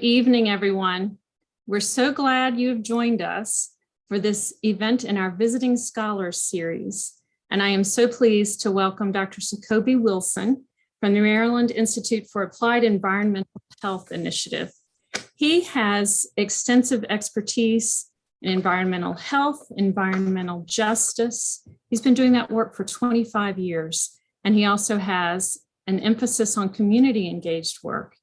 Evening, everyone. We're so glad you have joined us for this event in our Visiting Scholars series. And I am so pleased to welcome Dr. Sacoby Wilson from the Maryland Institute for Applied Environmental Health Initiative. He has extensive expertise in environmental health, environmental justice. He's been doing that work for 25 years, and he also has an emphasis on community engaged work.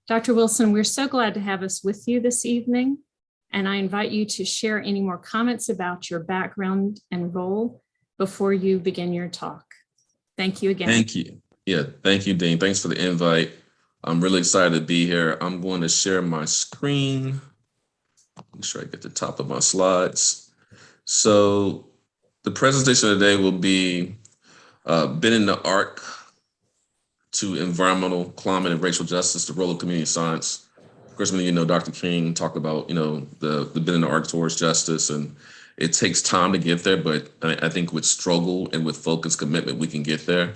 Dr. Wilson, we're so glad to have us with you this evening, and I invite you to share any more comments about your background and role before you begin your talk. Thank you again. Thank you. Yeah, thank you, Dean. Thanks for the invite. I'm really excited to be here. I'm going to share my screen. Make sure I get the top of my slides. So the presentation today will be bending the arc to environmental, climate, and racial justice, the role of community science. Of course, many of you know Dr. King talked about, the bending the arc towards justice, and it takes time to get there, but I think with struggle and with focus, commitment, we can get there.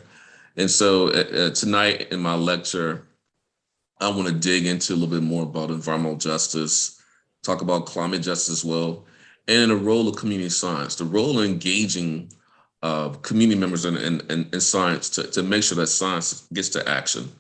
And so tonight in my lecture, I want to dig into a little bit more about environmental justice, talk about climate justice as well, and the role of community science, the role of engaging community members in science to make sure that science gets to action.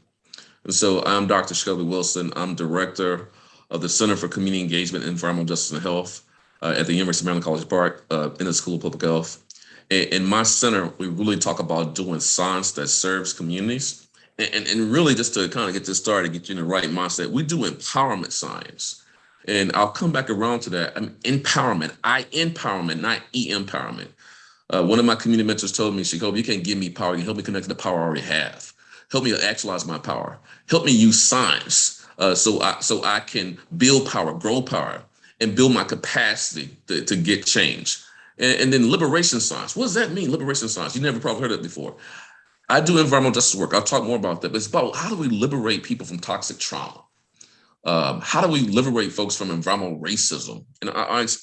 And so I'm Dr. Sacoby Wilson. I'm director of the Center for Community Engagement, Environmental Justice and Health at the University of Maryland College Park in the School of Public Health. In my center, we really talk about doing science that serves communities. And really just to kind of get this started, get you in the right mindset, we do empowerment science. And I'll come back around to that. Empowerment, I-empowerment, not E-empowerment. One of my community mentors told me, Sacoby, you can't give me power, you can help me connect to the power I already have. Help me to actualize my power. Help me use science so I can build power, grow power, and build my capacity to get change. And then liberation science. What does that mean, liberation science? You never probably heard of it before. I do environmental justice work. I'll talk more about that, but it's about how do we liberate people from toxic trauma? How do we liberate folks from environmental racism? And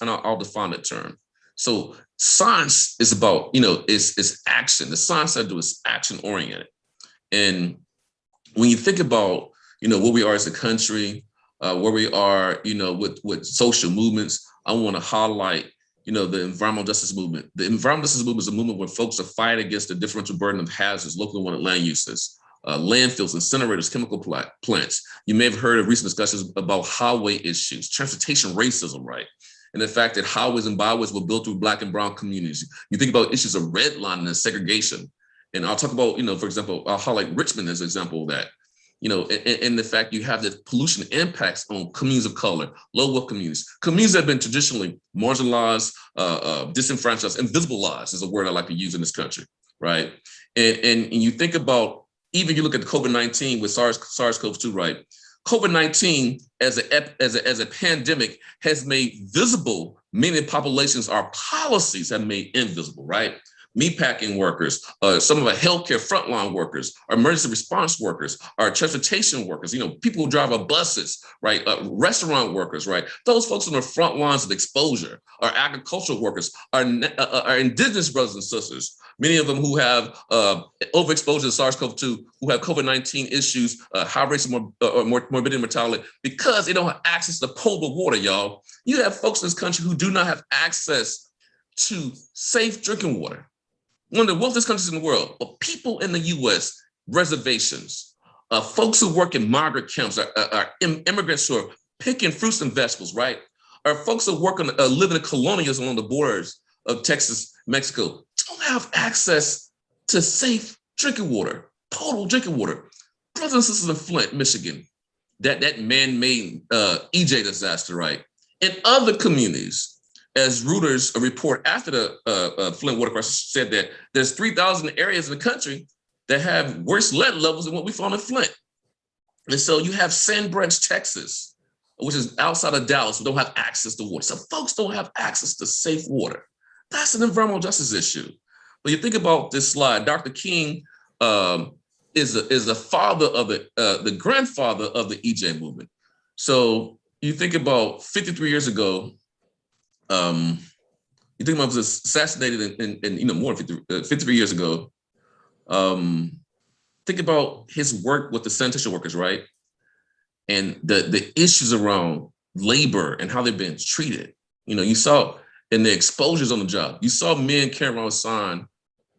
I'll define that term. So science is about, it's action. The science I do is action oriented. And when you think about, where we are as a country, where we are, with social movements, I want to highlight, the environmental justice movement. The environmental justice movement is a movement where folks are fighting against the differential burden of hazards, locally wanted land uses, landfills, incinerators, chemical plants. You may have heard of recent discussions about highway issues, transportation racism, right? And the fact that highways and byways were built through Black and brown communities. You think about issues of redlining and segregation. And I'll talk about, for example, I'll highlight Richmond as an example of that. And the fact you have the pollution impacts on communities of color, low wealth communities that have been traditionally marginalized, disenfranchised, invisibilized is a word I like to use in this country, right? And you think about, even you look at the COVID-19 with SARS-CoV-2, right? COVID-19 as a pandemic has made visible many populations. Our policies have made invisible, right? Meatpacking workers, some of our healthcare frontline workers, our emergency response workers, our transportation workers, people who drive our buses, right? Restaurant workers, right? Those folks on the front lines of exposure, our agricultural workers, our indigenous brothers and sisters, many of them who have overexposure to SARS-CoV-2, who have COVID-19 issues, high rates of morbidity and mortality, because they don't have access to potable water, y'all. You have folks in this country who do not have access to safe drinking water. One of the wealthiest countries in the world, but people in the US, reservations, folks who work in migrant camps, are immigrants who are picking fruits and vegetables, right? Or folks who work live in colonials along the borders of Texas, Mexico, don't have access to safe drinking water, potable drinking water. Brothers and sisters in Flint, Michigan, that man-made EJ disaster, right? In other communities, as Reuters report after the Flint water crisis said that there's 3,000 areas in the country that have worse lead levels than what we found in Flint. And so you have Sand Branch, Texas, which is outside of Dallas, who don't have access to water. So folks don't have access to safe water. That's an environmental justice issue. But you think about this slide, Dr. King is the father of the grandfather of the EJ movement. So you think about 53 years ago, you think about was assassinated in more than 53 years ago. Think about his work with the sanitation workers, right? and the issues around labor and how they've been treated. You saw in the exposures on the job, you saw men carry around a sign,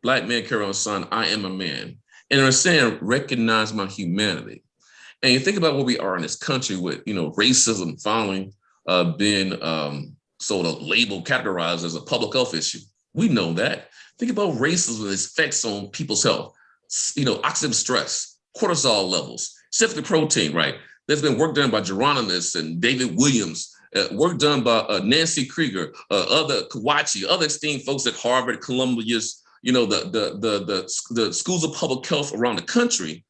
Black men carry around a sign, "I am a man." And they're saying, "Recognize my humanity." And you think about where we are in this country with, racism finally being sort of labeled, categorized as a public health issue. We know that. Think about racism and its effects on people's health. Oxidative stress, cortisol levels, synthetic protein, right? There's been work done by Geronimus and David Williams, work done by Nancy Krieger, other Kawachi, other esteemed folks at Harvard, Columbia's, the schools of public health around the country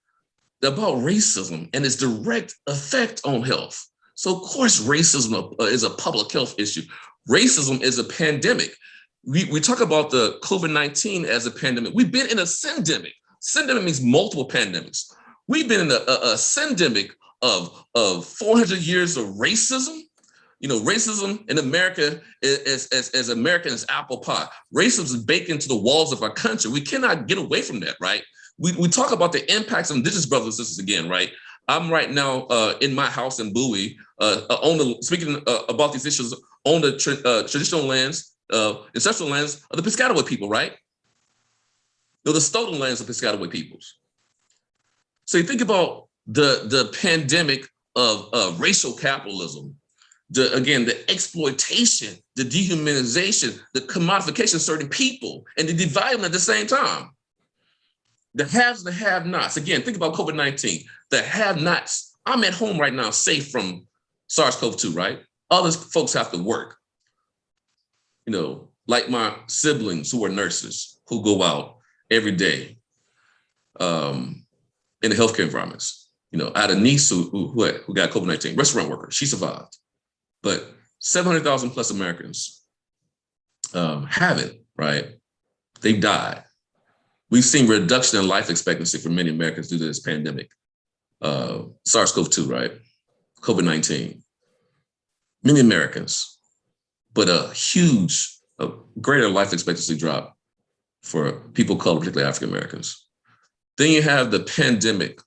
about racism and its direct effect on health. So of course, racism is a public health issue. Racism is a pandemic. We talk about the COVID-19 as a pandemic. We've been in a syndemic. Syndemic means multiple pandemics. We've been in a syndemic of 400 years of racism. Racism in America is as American as apple pie. Racism is baked into the walls of our country. We cannot get away from that, right? We talk about the impacts on indigenous brothers and sisters again, right? I'm right now in my house in Bowie, speaking about these issues on the traditional lands, ancestral lands of the Piscataway people, right? The stolen lands of Piscataway peoples. So you think about the pandemic of racial capitalism, the exploitation, the dehumanization, the commodification of certain people, and the dividing at the same time. The haves and the have-nots. Again, think about COVID-19. The have-nots. I'm at home right now, safe from SARS-CoV-2, right? Other folks have to work. Like my siblings who are nurses, who go out every day in the healthcare environments. I had a niece who got COVID-19, restaurant worker. She survived. But 700,000 plus Americans haven't, right? They've died. We've seen reduction in life expectancy for many Americans due to this pandemic. SARS-CoV-2, right? COVID-19. Many Americans, but a greater life expectancy drop for people of color, particularly African Americans. Then you have the pandemic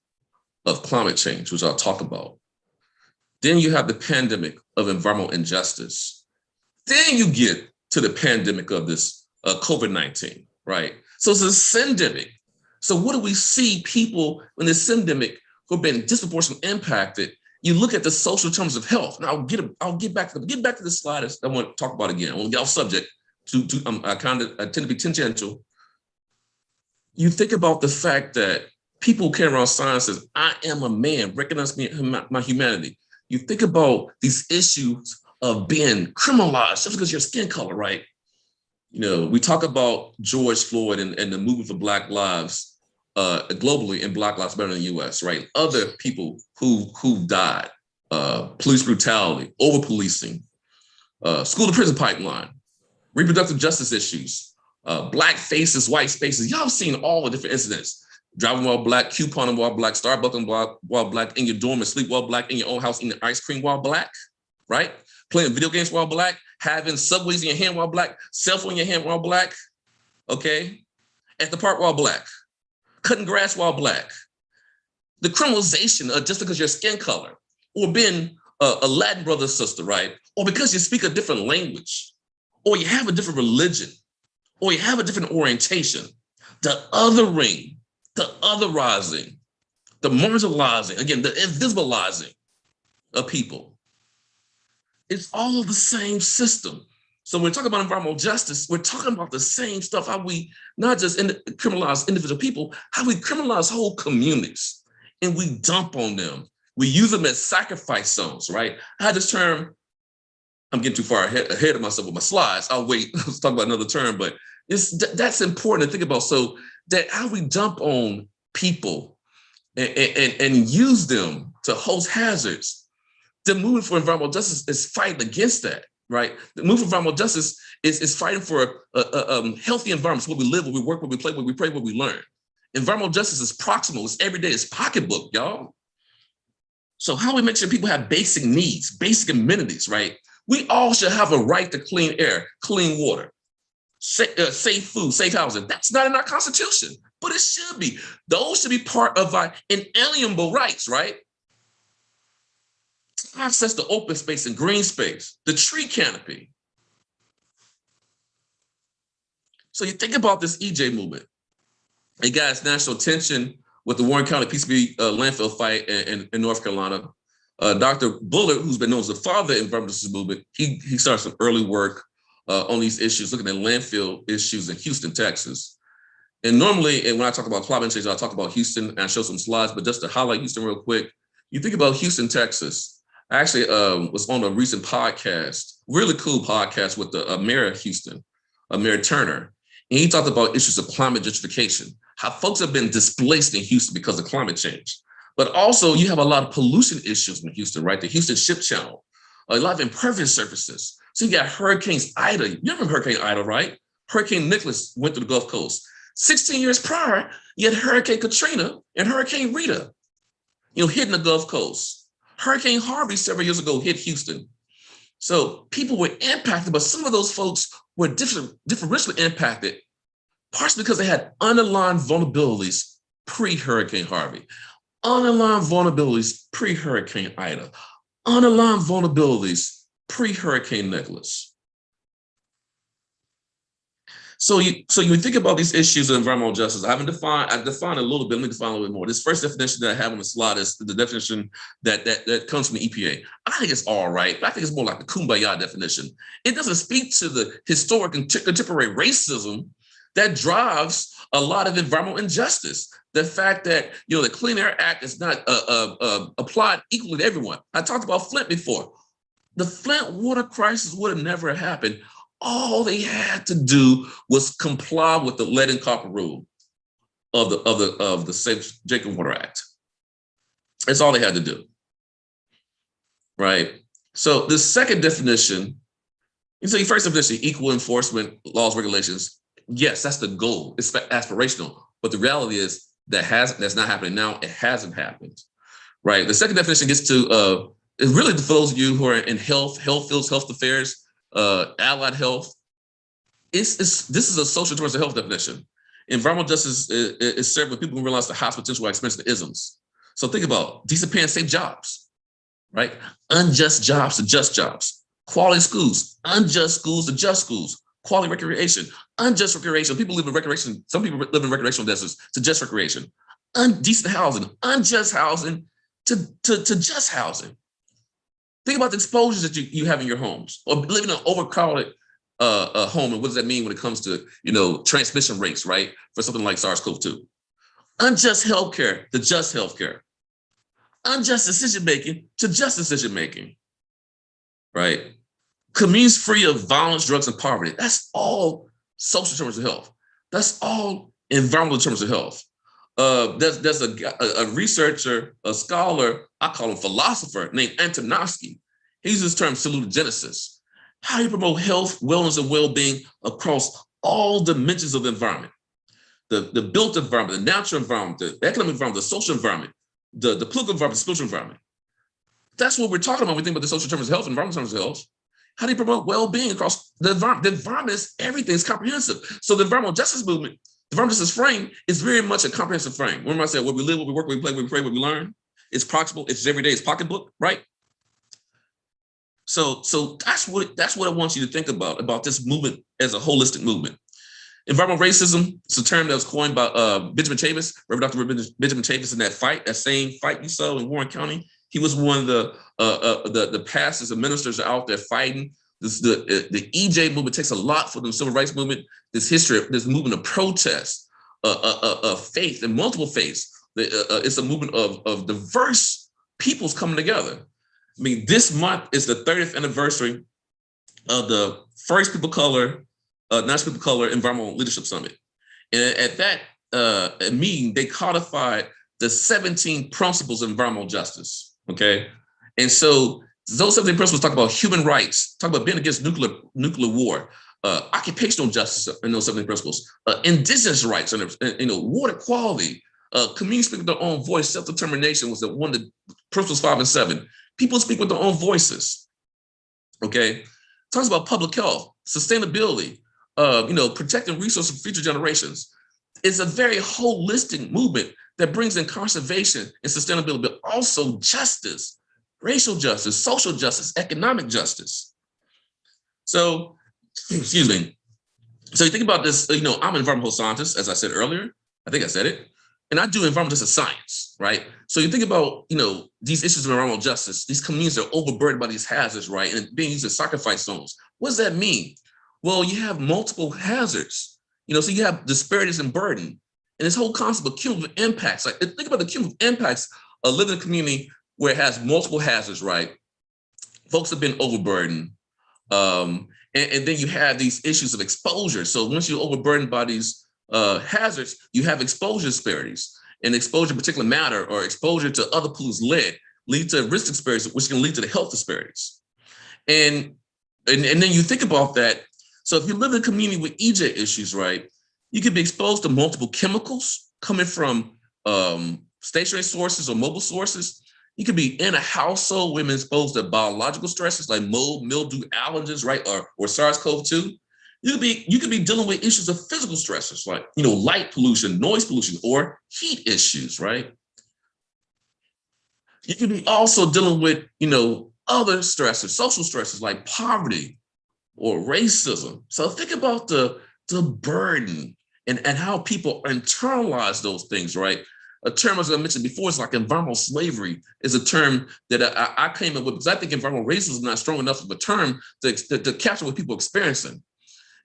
of climate change, which I'll talk about. Then you have the pandemic of environmental injustice. Then you get to the pandemic of this COVID-19, right? So it's a syndemic. So what do we see people in this syndemic who have been disproportionately impacted? You look at the social terms of health. Now I'll get back to the slide I want to talk about again. I want to get off subject. I tend to be tangential. You think about the fact that people carry around signs that says, "I am a man, recognize me, my humanity." You think about these issues of being criminalized just because your skin color, right? We talk about George Floyd and the movement for Black lives globally, and Black Lives Matter in the US, right? Other people who died, police brutality, over-policing, school to prison pipeline, reproductive justice issues, Black faces, white spaces. Y'all have seen all the different incidents. Driving while Black, couponing while Black, Starbucks while Black, in your dorm and sleep while Black, in your own house eating ice cream while Black, right? Playing video games while Black, having subways in your hand while Black, cell phone in your hand while Black, okay? At the park while Black, cutting grass while Black. The criminalization of just because your skin color, or being a Latin brother or sister, right? Or because you speak a different language, or you have a different religion, or you have a different orientation. The othering, the otherizing, the marginalizing, again, the invisibilizing of people. It's all the same system. So when we talk about environmental justice, we're talking about the same stuff, how we not just criminalize individual people, how we criminalize whole communities, and we dump on them. We use them as sacrifice zones, right? I had this term, I'm getting too far ahead of myself with my slides. I'll wait, let's talk about another term, but that's important to think about. So that how we dump on people and use them to host hazards. The movement for environmental justice is fighting against that, right? The movement for environmental justice is fighting for healthy environments where we live, where we work, where we play, where we pray, where we learn. Environmental justice is proximal, it's everyday, it's pocketbook, y'all. So how we make sure people have basic needs, basic amenities, right? We all should have a right to clean air, clean water, safe food, safe housing. That's not in our Constitution, but it should be. Those should be part of our inalienable rights, right? access to open space and green space, the tree canopy. So you think about this EJ movement. It got its national attention with the Warren County PCB landfill fight in North Carolina. Dr. Bullard, who's been known as the father of the environmental justice movement, he started some early work on these issues, looking at landfill issues in Houston, Texas. And normally, and when I talk about climate change, I'll talk about Houston and show some slides, but just to highlight Houston real quick, you think about Houston, Texas. I actually was on a recent podcast, really cool podcast with the mayor of Houston, Mayor Turner. And he talked about issues of climate gentrification, how folks have been displaced in Houston because of climate change. But also you have a lot of pollution issues in Houston, right? The Houston Ship Channel, a lot of impervious surfaces. So you got Hurricanes Ida. You remember Hurricane Ida, right? Hurricane Nicholas went to the Gulf Coast. 16 years prior, you had Hurricane Katrina and Hurricane Rita, hitting the Gulf Coast. Hurricane Harvey several years ago hit Houston. So people were impacted, but some of those folks were differentially impacted, partially because they had underlying vulnerabilities pre-Hurricane Harvey, underlying vulnerabilities pre-Hurricane Ida, underlying vulnerabilities pre-Hurricane Nicholas. So you think about these issues of environmental justice. I've defined a little bit. Let me define a little bit more. This first definition that I have on the slide is the definition that comes from the EPA. I think it's all right, but I think it's more like the kumbaya definition. It doesn't speak to the historic and contemporary racism that drives a lot of environmental injustice. The fact that the Clean Air Act is not applied equally to everyone. I talked about Flint before. The Flint water crisis would have never happened. All they had to do was comply with the lead and copper rule of the Safe Drinking Water Act. That's all they had to do, right? So the second definition, your first definition, equal enforcement, laws, regulations. Yes, that's the goal. It's aspirational, but the reality is that's not happening now. It hasn't happened, right? The second definition gets to it really for those of you who are in health fields, health affairs, allied health. This is a social determinants of health definition. Environmental justice is served when people realize the highest potential experience the isms. So think about decent pay and safe jobs, right? Unjust jobs to just jobs. Quality schools, unjust schools to just schools. Quality recreation, unjust recreation. People live in recreation. Some people live in recreational deserts to just recreation. Undecent housing, unjust housing to just housing. Think about the exposures that you have in your homes, or living in an overcrowded home, and what does that mean when it comes to transmission rates, right? For something like SARS-CoV-2. Unjust healthcare to just healthcare. Unjust decision making to just decision making, right? Communities free of violence, drugs, and poverty. That's all social determinants of health. That's all environmental determinants of health. There's a researcher, a scholar, I call him philosopher, named Antonovsky. He uses the term salutogenesis. How do you promote health, wellness, and well-being across all dimensions of the environment? The built environment, the natural environment, the economic environment, the social environment, the political environment, the spiritual environment. That's what we're talking about when we think about the social determinants of health, environmental determinants of health. How do you promote well-being across the environment? The environment is everything, it's comprehensive. So the environmental justice movement, the environmental justice frame is very much a comprehensive frame. Remember I said, where we live, where we work, where we play, where we pray, where we learn. It's proximal, it's every day, it's pocketbook, right? So that's what I want you to think about this movement as a holistic movement. Environmental racism, it's a term that was coined by Benjamin Chavis, Reverend Dr. Benjamin Chavis, in that same fight you saw in Warren County. He was one of the pastors and ministers out there fighting. The EJ movement takes a lot for the civil rights movement, this history, this movement of protest, of faith and multiple faiths. It's a movement of diverse peoples coming together. I mean, this month is the 30th anniversary of the first National People of Color Environmental Leadership Summit. And at that meeting, they codified the 17 principles of environmental justice, okay? And so those 17 principles talk about human rights, talk about being against nuclear war, occupational justice in those 17 principles, indigenous rights, and water quality, communities speak with their own voice, self-determination was one of the principles 5 and 7. People speak with their own voices, okay? Talks about public health, sustainability, protecting resources for future generations. It's a very holistic movement that brings in conservation and sustainability, but also justice, racial justice, social justice, economic justice. So, excuse me. So you think about this, I'm an environmental scientist, as I said earlier. I think I said it. And I do environmental justice science, right? So you think about, these issues of environmental justice, these communities are overburdened by these hazards, right? And being used as sacrifice zones. What does that mean? Well, you have multiple hazards, so you have disparities in burden. And this whole concept of cumulative impacts, like think about the cumulative impacts of living in a community where it has multiple hazards, right? Folks have been overburdened. And then you have these issues of exposure. So once you're overburdened by these hazards, you have exposure disparities. And exposure to particulate matter or exposure to other pollutants lead to risk disparities, which can lead to the health disparities. And then you think about that. So if you live in a community with EJ issues, right, you could be exposed to multiple chemicals coming from stationary sources or mobile sources. You could be in a household women exposed to biological stresses like mold, mildew, allergens, right, or SARS-CoV-2. You could be dealing with issues of physical stressors like, light pollution, noise pollution, or heat issues, right? You could be also dealing with, other stressors, social stressors like poverty or racism. So think about the burden and how people internalize those things, right? A term, as I mentioned before, is like environmental slavery is a term that I came up with because I think environmental racism is not strong enough of a term to capture what people are experiencing.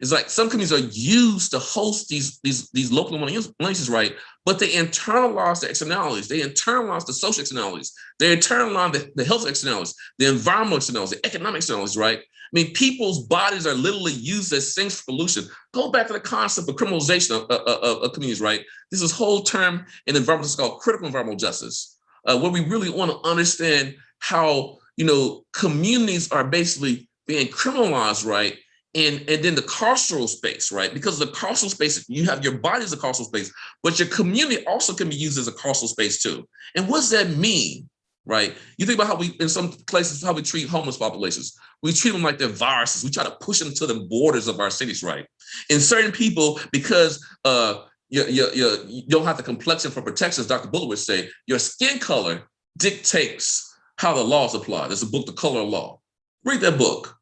It's like some communities are used to host these local languages, right? But they internalize the externalities. They internalize the social externalities. They internalize the health externalities, the environmental externalities, the economic externalities, right? I mean, people's bodies are literally used as sinks for pollution. Go back to the concept of criminalization of communities, right? This is whole term in environmental, called critical environmental justice, where we really want to understand how, communities are basically being criminalized, right? And then the carceral space, right? Because the carceral space, you have your body as a carceral space, but your community also can be used as a carceral space too. And what does that mean, right? You think about how we, in some places, how we treat homeless populations. We treat them like they're viruses. We try to push them to the borders of our cities, right? And certain people, because you don't have the complexion for protection, as Dr. Bullard would say, your skin color dictates how the laws apply. There's a book, The Color of Law. Read that book.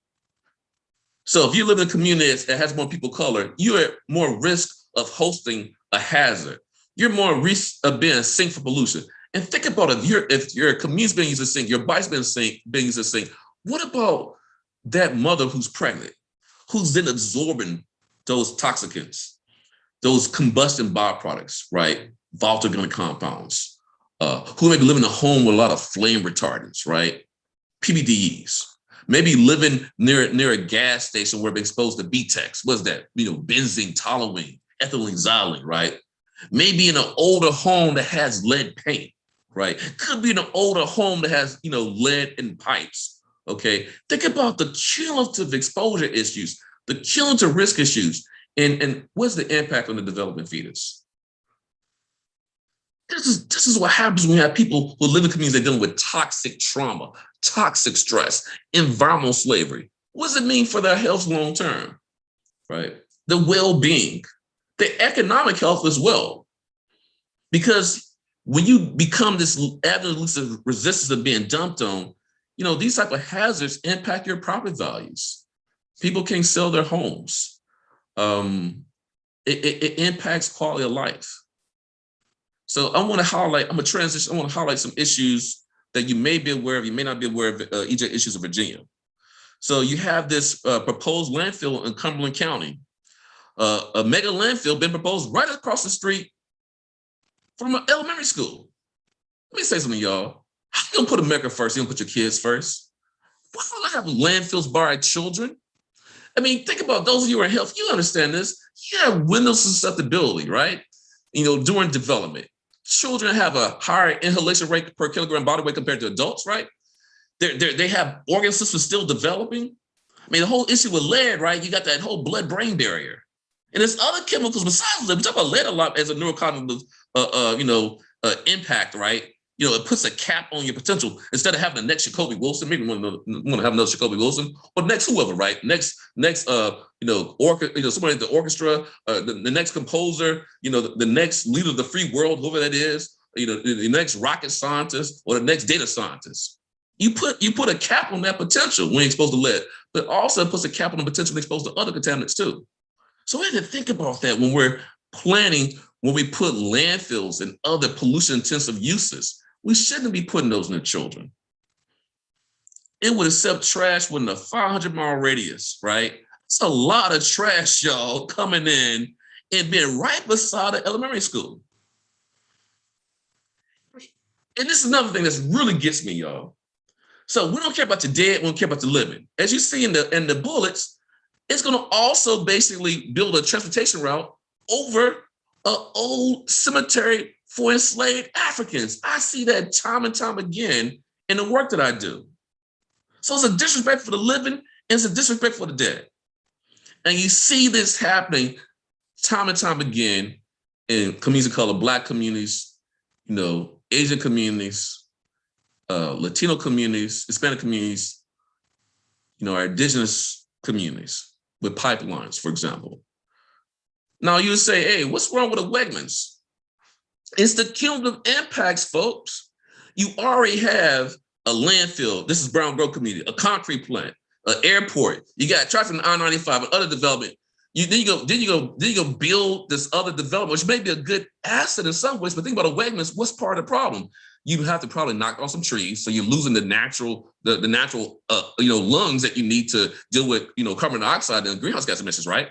So if you live in a community that has more people of color, you're at more risk of hosting a hazard. You're more risk of being a sink for pollution. And think about if your community's being used as a sink, your body's being used as a sink, what about that mother who's pregnant, who's then absorbing those toxicants, those combustion byproducts, right? Volatile organic compounds, who may be living in a home with a lot of flame retardants, right? PBDEs. Maybe living near a gas station where they're exposed to BTEX. What's that? Benzene, toluene, ethylene, xylene, right? Maybe in an older home that has lead paint, right? Could be in an older home that has, lead in pipes, okay? Think about the cumulative exposure issues, the cumulative risk issues, and what's the impact on the developing fetus? This is what happens when you have people who live in communities that are dealing with toxic trauma, toxic stress, environmental slavery. What does it mean for their health long term, right? The well-being, the economic health as well. Because when you become this evidence of resistance of being dumped on, these type of hazards impact your property values. People can't sell their homes. It impacts quality of life. So I'm going to highlight some issues that you may be aware of, you may not be aware of, EJ issues of Virginia. So you have this proposed landfill in Cumberland County, a mega landfill been proposed right across the street from an elementary school. Let me say something, y'all. How you gonna put America first? You don't put your kids first? Why don't I have landfills by our children? I mean, think about those of you who are in health, you understand this. You have window susceptibility, right? During development. Children have a higher inhalation rate per kilogram body weight compared to adults, right? They have organ systems still developing. I mean, the whole issue with lead, right? You got that whole blood-brain barrier. And there's other chemicals besides lead. We talk about lead a lot as a neurocognitive, impact, right? It puts a cap on your potential. Instead of having the next Sacoby Wilson, maybe want to have another Sacoby Wilson, or next whoever, right? Next, somebody at the orchestra, the next composer, the next leader of the free world, whoever that is, the next rocket scientist or the next data scientist. You put a cap on that potential when exposed to lead, but also puts a cap on the potential when exposed to other contaminants too. So we have to think about that when we're planning, when we put landfills and other pollution-intensive uses. We shouldn't be putting those in the children. It would accept trash within a 500-mile radius, right? It's a lot of trash, y'all, coming in and being right beside the elementary school. And this is another thing that really gets me, y'all. So we don't care about the dead, we don't care about the living. As you see in the bullets, it's going to also basically build a transportation route over an old cemetery for enslaved Africans. I see that time and time again in the work that I do. So it's a disrespect for the living and it's a disrespect for the dead. And you see this happening time and time again in communities of color, Black communities, Asian communities, Latino communities, Hispanic communities, our indigenous communities with pipelines, for example. Now you would say, hey, what's wrong with the Wegmans? It's the cumulative impacts, folks. You already have a landfill. This is Brown Grove community, a concrete plant, an airport. You got traffic on I-95 and other development. Then you go build this other development, which may be a good asset in some ways, but think about a Wegmans, what's part of the problem? You have to probably knock down some trees, so you're losing the natural lungs that you need to deal with carbon dioxide and greenhouse gas emissions, right?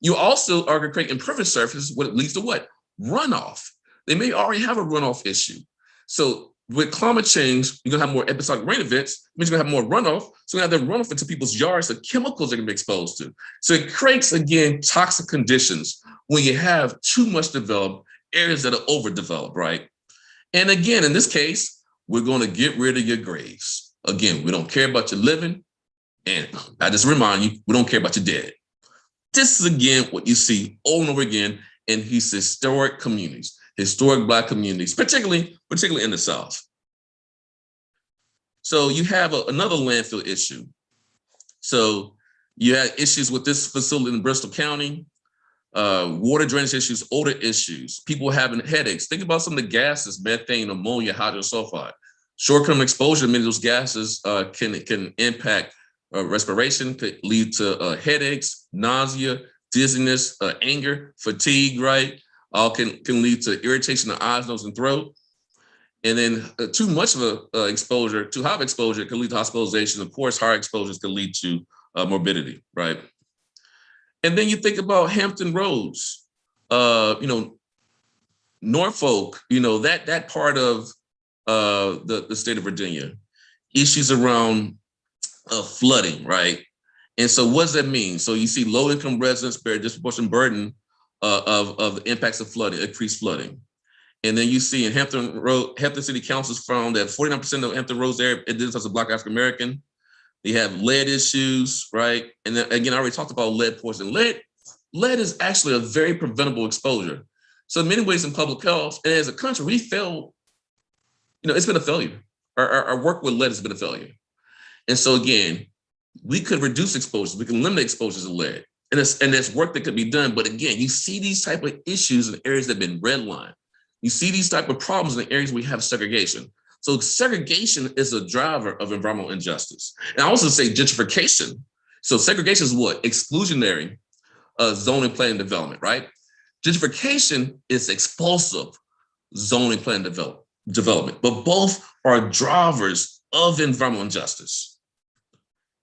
You also are going to create impervious surfaces, what leads to what? Runoff. They may already have a runoff issue. So with climate change, you're gonna have more episodic rain events, means you're gonna have more runoff. So you're gonna have that runoff into people's yards, the chemicals they're gonna be exposed to. So it creates, again, toxic conditions when you have too much developed areas that are overdeveloped, right? And again, in this case, we're gonna get rid of your graves. Again, we don't care about your living. And I just remind you, we don't care about your dead. This is, again, what you see over and over again in these historic communities, historic Black communities, particularly in the South. So you have another landfill issue. So you had issues with this facility in Bristol County, water drainage issues, odor issues, people having headaches. Think about some of the gases, methane, ammonia, hydrogen sulfide. Short-term exposure to many of those gases can impact respiration, could lead to headaches, nausea, dizziness, anger, fatigue, right? Can lead to irritation of eyes, nose, and throat. And then too much of a exposure, too high of exposure can lead to hospitalization. Of course, higher exposures can lead to morbidity, right? And then you think about Hampton Roads, Norfolk, that part of the state of Virginia, issues around flooding, right? And so what does that mean? So you see low-income residents bear a disproportionate burden of the impacts of flooding, increased flooding. And then you see in Hampton City Council's found that 49% of Hampton Roads area identifies as a Black African American. They have lead issues, right? And then again, I already talked about lead poisoning. Lead is actually a very preventable exposure. So in many ways in public health, and as a country, we failed, it's been a failure. Our work with lead has been a failure. And so again, we could reduce exposures, we can eliminate exposures of lead. And there's work that could be done. But again, you see these type of issues in areas that have been redlined. You see these type of problems in the areas where we have segregation. So segregation is a driver of environmental injustice. And I also say gentrification. So segregation is what? Exclusionary zoning, planning, development, right? Gentrification is expulsive zoning, planning, development, but both are drivers of environmental injustice.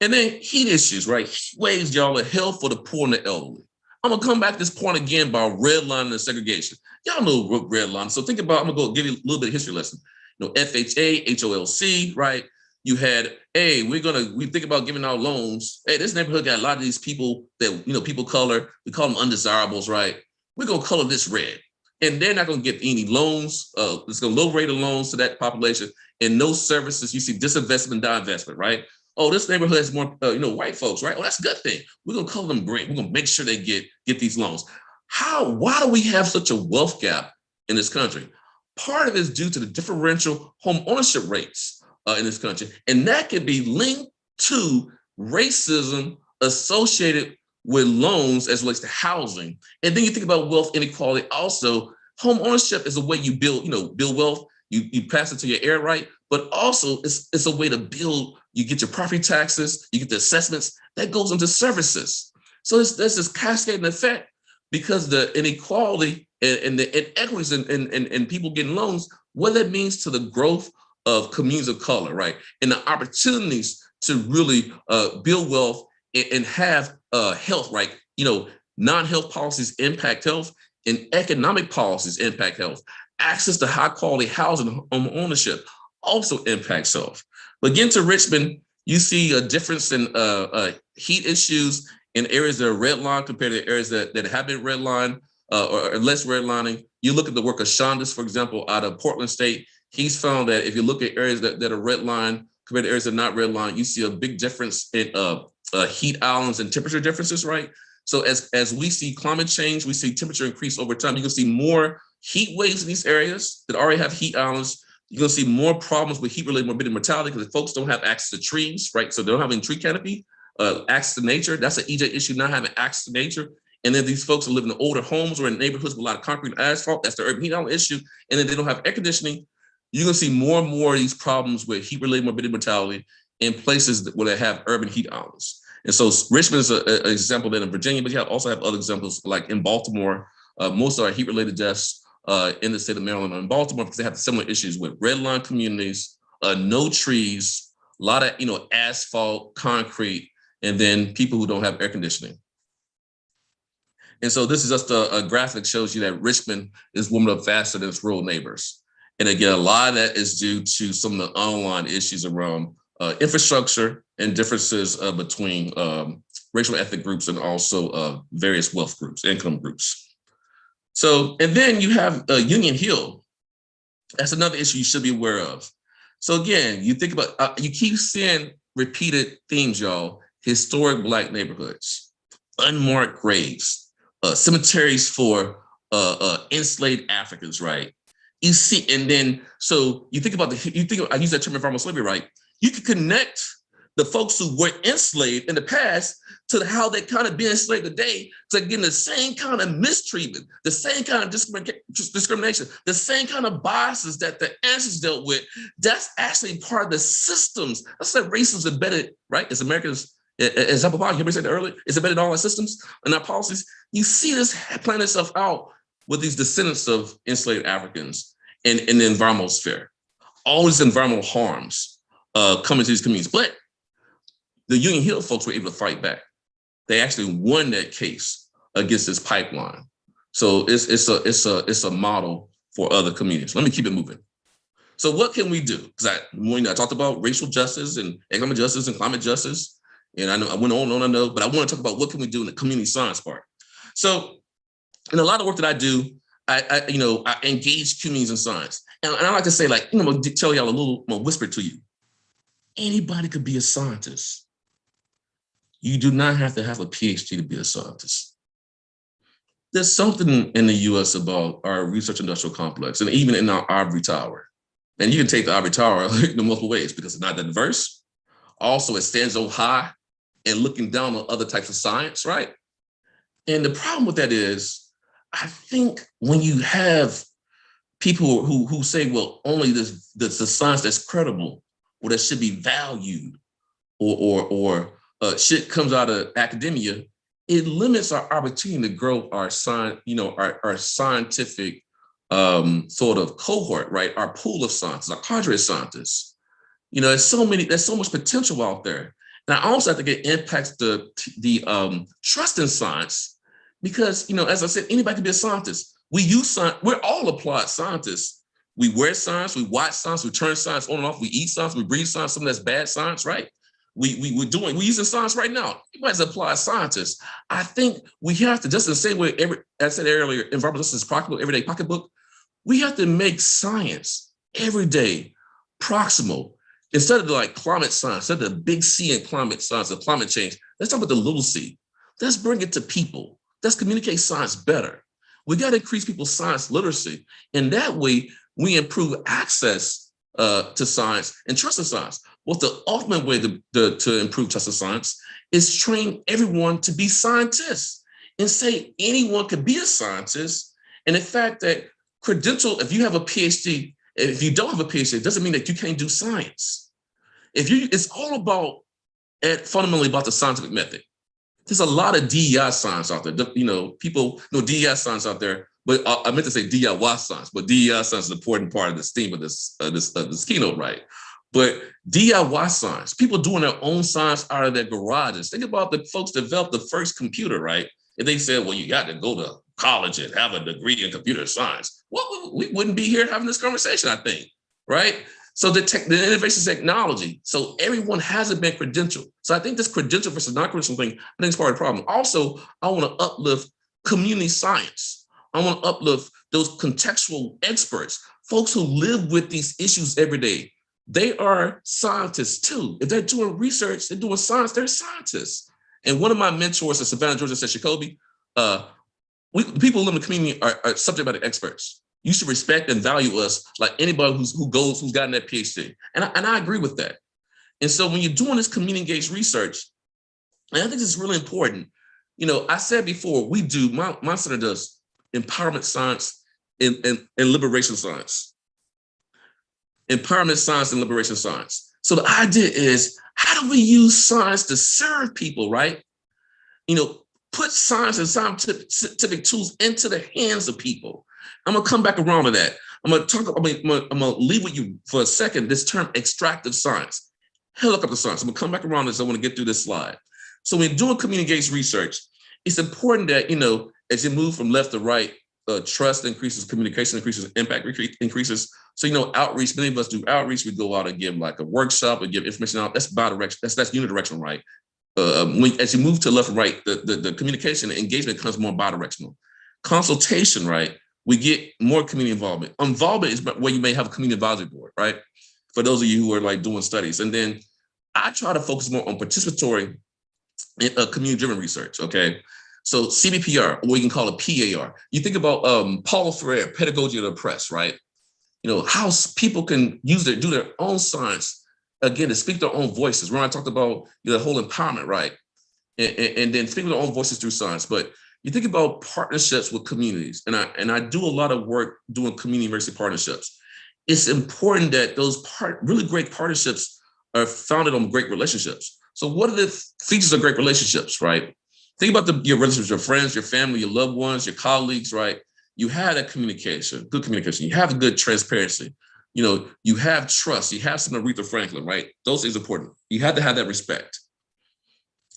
And then heat issues, right? Heat waves, y'all, are hell for the poor and the elderly. I'm gonna come back to this point again about redlining and segregation. Y'all know redlining. So think about, I'm gonna go give you a little bit of history lesson. FHA, HOLC, right? You had, hey, we think about giving out loans. Hey, this neighborhood got a lot of these people that, people color, we call them undesirables, right? We're gonna color this red. And they're not gonna get any loans. It's gonna low rate of loans to that population and no services. You see disinvestment, divestment, right? Oh, this neighborhood has more, white folks, right? Oh, that's a good thing. We're gonna color them green. We're gonna make sure they get these loans. Why do we have such a wealth gap in this country? Part of it is due to the differential home ownership rates in this country. And that can be linked to racism associated with loans as relates to housing. And then you think about wealth inequality also. Home ownership is a way you build wealth. You pass it to your heir, right? but also it's a way to build. You get your property taxes, you get the assessments, that goes into services. So there's this cascading effect because the inequality and the inequities in people getting loans, what that means to the growth of communities of color, right? And the opportunities to really build wealth and have health, right? Non-health policies impact health and economic policies impact health. Access to high quality housing and home ownership also impacts health. But getting to Richmond, you see a difference in heat issues in areas that are redlined compared to areas that have been redlined or less redlining. You look at the work of Shondas, for example, out of Portland State. He's found that if you look at areas that are redlined compared to areas that are not redlined, you see a big difference in heat islands and temperature differences, right? So as we see climate change, we see temperature increase over time. You can see more heat waves in these areas that already have heat islands. You're going to see more problems with heat-related morbidity and mortality because folks don't have access to trees, right? So they don't have any tree canopy, access to nature. That's an EJ issue, not having access to nature. And then these folks are living in older homes or in neighborhoods with a lot of concrete and asphalt. That's the urban heat island issue. And then they don't have air conditioning. You're going to see more and more of these problems with heat-related morbidity and mortality in places where they have urban heat islands. And so Richmond is an example that in Virginia, but you also have other examples like in Baltimore. Most of our heat-related deaths in the state of Maryland or in Baltimore because they have similar issues with redline communities, no trees, a lot of asphalt, concrete, and then people who don't have air conditioning. And so this is just a graphic that shows you that Richmond is warming up faster than its rural neighbors. And again, a lot of that is due to some of the underlying issues around infrastructure and differences between racial ethnic groups and also various wealth groups, income groups. So, and then you have Union Hill. That's another issue you should be aware of. So again, you think about, you keep seeing repeated themes, y'all. Historic Black neighborhoods, unmarked graves, cemeteries for enslaved Africans, right? You see, and then, so you think about I use that term environmental slavery, right? You can connect the folks who were enslaved in the past to how they kind of be enslaved today, to getting the same kind of mistreatment, the same kind of discrimination, the same kind of biases that the ancestors dealt with. That's actually part of the systems. That's like racism embedded, right? As Americans, as Apple you said earlier, it's embedded in all our systems and our policies. You see this playing itself out with these descendants of enslaved Africans in the environmental sphere. All these environmental harms coming to these communities. But the Union Hill folks were able to fight back. They actually won that case against this pipeline. So it's a model for other communities. Let me keep it moving. So what can we do? Because I talked about racial justice and economic justice and climate justice. And I know I went on and on, but I want to talk about what can we do in the community science part. So in a lot of work that I do, I engage communities in science. And I like to say, like, I'm gonna tell y'all I'm gonna whisper to you. Anybody could be a scientist. You do not have to have a PhD to be a scientist. There's something in the US about our research industrial complex and even in our ivory tower. And you can take the ivory tower in multiple ways because it's not that diverse. Also, it stands so high and looking down on other types of science, right? And the problem with that is, I think when you have people who say, well, only the science that's credible or that should be valued or shit comes out of academia, it limits our opportunity to grow our scientific sort of cohort, right? Our pool of scientists, our cadre of scientists. There's so much potential out there. And I also think it impacts the trust in science because, as I said, anybody can be a scientist. We use science, we're all applied scientists. We wear science, we watch science, we turn science on and off, we eat science, we breathe science, some of that's bad science, right? We're using science right now. Everybody's applied scientists. I think we have to, just in the same way, I said earlier, environmental justice is practical, everyday pocketbook. We have to make science every day proximal. Instead of like climate science, instead of the big C in climate science, of climate change, let's talk about the little c. Let's bring it to people. Let's communicate science better. We got to increase people's science literacy. And that way, we improve access to science and trust in science. Well, the ultimate way to improve trust in science is train everyone to be scientists and say anyone could be a scientist. And the fact that if you have a PhD, if you don't have a PhD, it doesn't mean that you can't do science. It's all about, fundamentally about the scientific method. There's a lot of DEI science out there. People know DEI science out there, but I meant to say DIY science, but DEI science is an important part of this theme of this keynote, right? But DIY science, people doing their own science out of their garages. Think about the folks that developed the first computer, right? And they said, well, you got to go to college and have a degree in computer science. Well, we wouldn't be here having this conversation, I think, right? So the innovation technology, so everyone hasn't been credentialed. So I think this credential versus non-credential thing, I think is part of the problem. Also, I want to uplift community science. I want to uplift those contextual experts, folks who live with these issues every day. They are scientists too. If they're doing research, they're doing science, they're scientists. And one of my mentors at Savannah, Georgia said, Sacoby, people who live in the community are subject matter experts. You should respect and value us like anybody who's gotten that PhD. And I agree with that. And so when you're doing this community engaged research, and I think this is really important, I said before, my center does empowerment science and liberation science. Empowerment science and liberation science. So the idea is, how do we use science to serve people, right? Put science and scientific tools into the hands of people. I'm gonna come back around to that. I'm gonna leave with you for a second this term extractive science, helicopter science. I'm gonna come back around this. I want to get through this slide. So when you're doing community engaged research, it's important that, as you move from left to right, trust increases, communication increases, impact increases. So, outreach, many of us do outreach. We go out and give like a workshop and give information out. That's bidirectional, that's unidirectional, right? As you move to left and right, the communication and engagement becomes more bidirectional. Consultation, right? We get more community involvement. Involvement is where you may have a community advisory board, right? For those of you who are like doing studies. And then I try to focus more on participatory community-driven research, okay? So CBPR, or we can call it PAR. You think about Paulo Freire, Pedagogy of the Oppressed, right? How people can do their own science, again, to speak their own voices. When I talked about the whole empowerment, right? And then speak their own voices through science. But you think about partnerships with communities, and I do a lot of work doing community university partnerships. It's important that those really great partnerships are founded on great relationships. So what are the features of great relationships, right? Think about your relationships, your friends, your family, your loved ones, your colleagues, right? You have that communication, good communication. You have a good transparency. You have trust. You have some Aretha Franklin, right? Those things are important. You have to have that respect.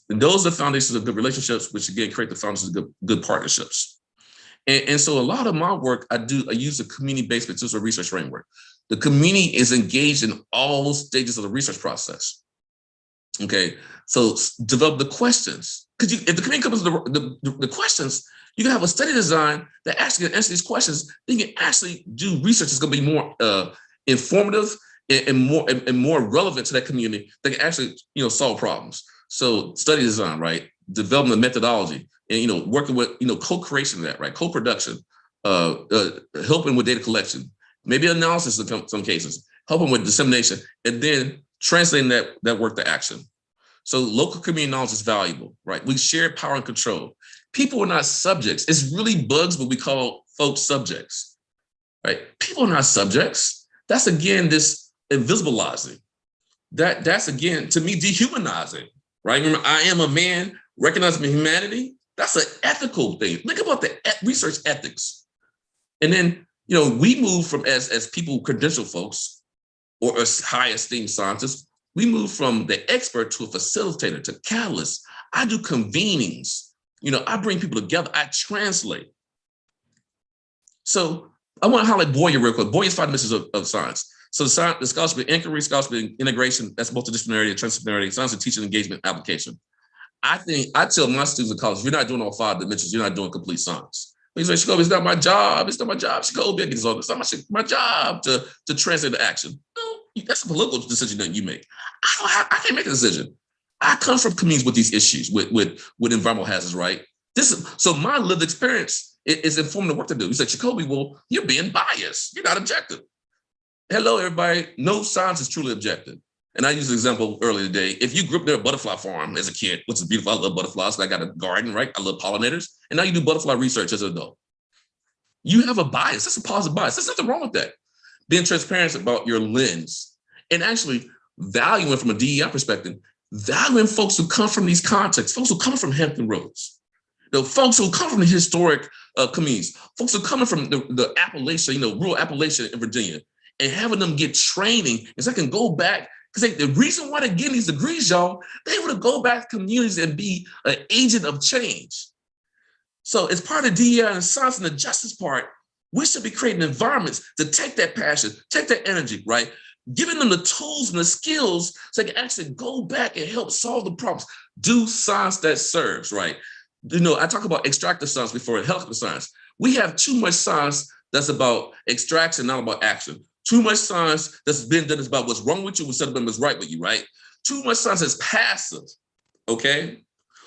And those are the foundations of good relationships, which again, create the foundations of good partnerships. And so a lot of my work, I use a community-based material research framework. The community is engaged in all stages of the research process. Okay, so develop the questions. Because if the community comes with the questions, you can have a study design that actually can answer these questions. Then you can actually do research that's going to be more informative and more relevant to that community that can actually solve problems. So study design, right? Development of methodology, and working with co-creation of that, right? Co-production, helping with data collection, maybe analysis in some cases, helping with dissemination, and then translating that work to action. So local community knowledge is valuable, right? We share power and control. People are not subjects. It's really bugs, but we call folks subjects, right? People are not subjects. That's again this invisibilizing. That's again, to me, dehumanizing, right? Remember, I am a man, recognizing humanity. That's an ethical thing. Think about the research ethics. And then, we move from as people, credentialed folks, or as high esteemed scientists, we move from the expert to a facilitator, to catalyst. I do convenings. I bring people together. I translate. So I want to highlight Boyer real quick. Boyer's 5 dimensions of science. So the scholarship inquiry, scholarship integration, that's multidisciplinarity, transdisciplinarity, science and teaching engagement application. I tell my students in college, if you're not doing all 5 dimensions, you're not doing complete science. He's like, Sacoby, it's not my job. It's not my job. Sacoby, it's not my job to translate the action. No, that's a political decision that you make. I can't make a decision. I come from communities with these issues, with environmental hazards, right? So my lived experience is informing the work to do. You said, Sacoby, well, you're being biased. You're not objective. Hello, everybody. No science is truly objective. And I used an example earlier today. If you grew up near a butterfly farm as a kid, which is beautiful, I love butterflies. I got a garden, right? I love pollinators. And now you do butterfly research as an adult. You have a bias. That's a positive bias. There's nothing wrong with that. being transparent about your lens, and actually valuing from a DEI perspective, valuing folks who come from these contexts, folks who come from Hampton Roads, the folks who come from the historic communities, folks who are coming from the Appalachia, rural Appalachia in Virginia, and having them get training, is I can go back, because the reason why they're getting these degrees, y'all, they want to go back to communities and be an agent of change. So as part of DEI and science and the justice part, we should be creating environments to take that passion, take that energy, right? Giving them the tools and the skills so they can actually go back and help solve the problems, do science that serves, right? I talk about extractive science before, healthcare science. We have too much science that's about extraction, not about action. Too much science that's been done is about what's wrong with you instead of what's right with you, right? Too much science is passive, okay?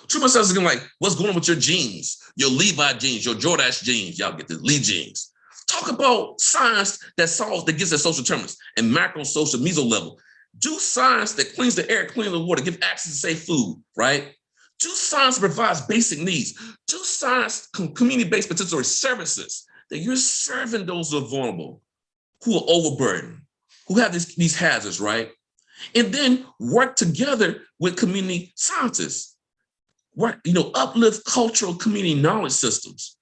Too much science is like, what's going on with your genes, your Levi genes, your Jordache genes, y'all get the Lee genes. Talk about science that gets at social determinants and macro, social, meso level. Do science that cleans the air, cleans the water, give access to safe food, right? Do science that provides basic needs. Do science, community-based participatory services that you're serving those who are vulnerable, who are overburdened, who have these hazards, right? And then work together with community scientists. Uplift cultural community knowledge systems.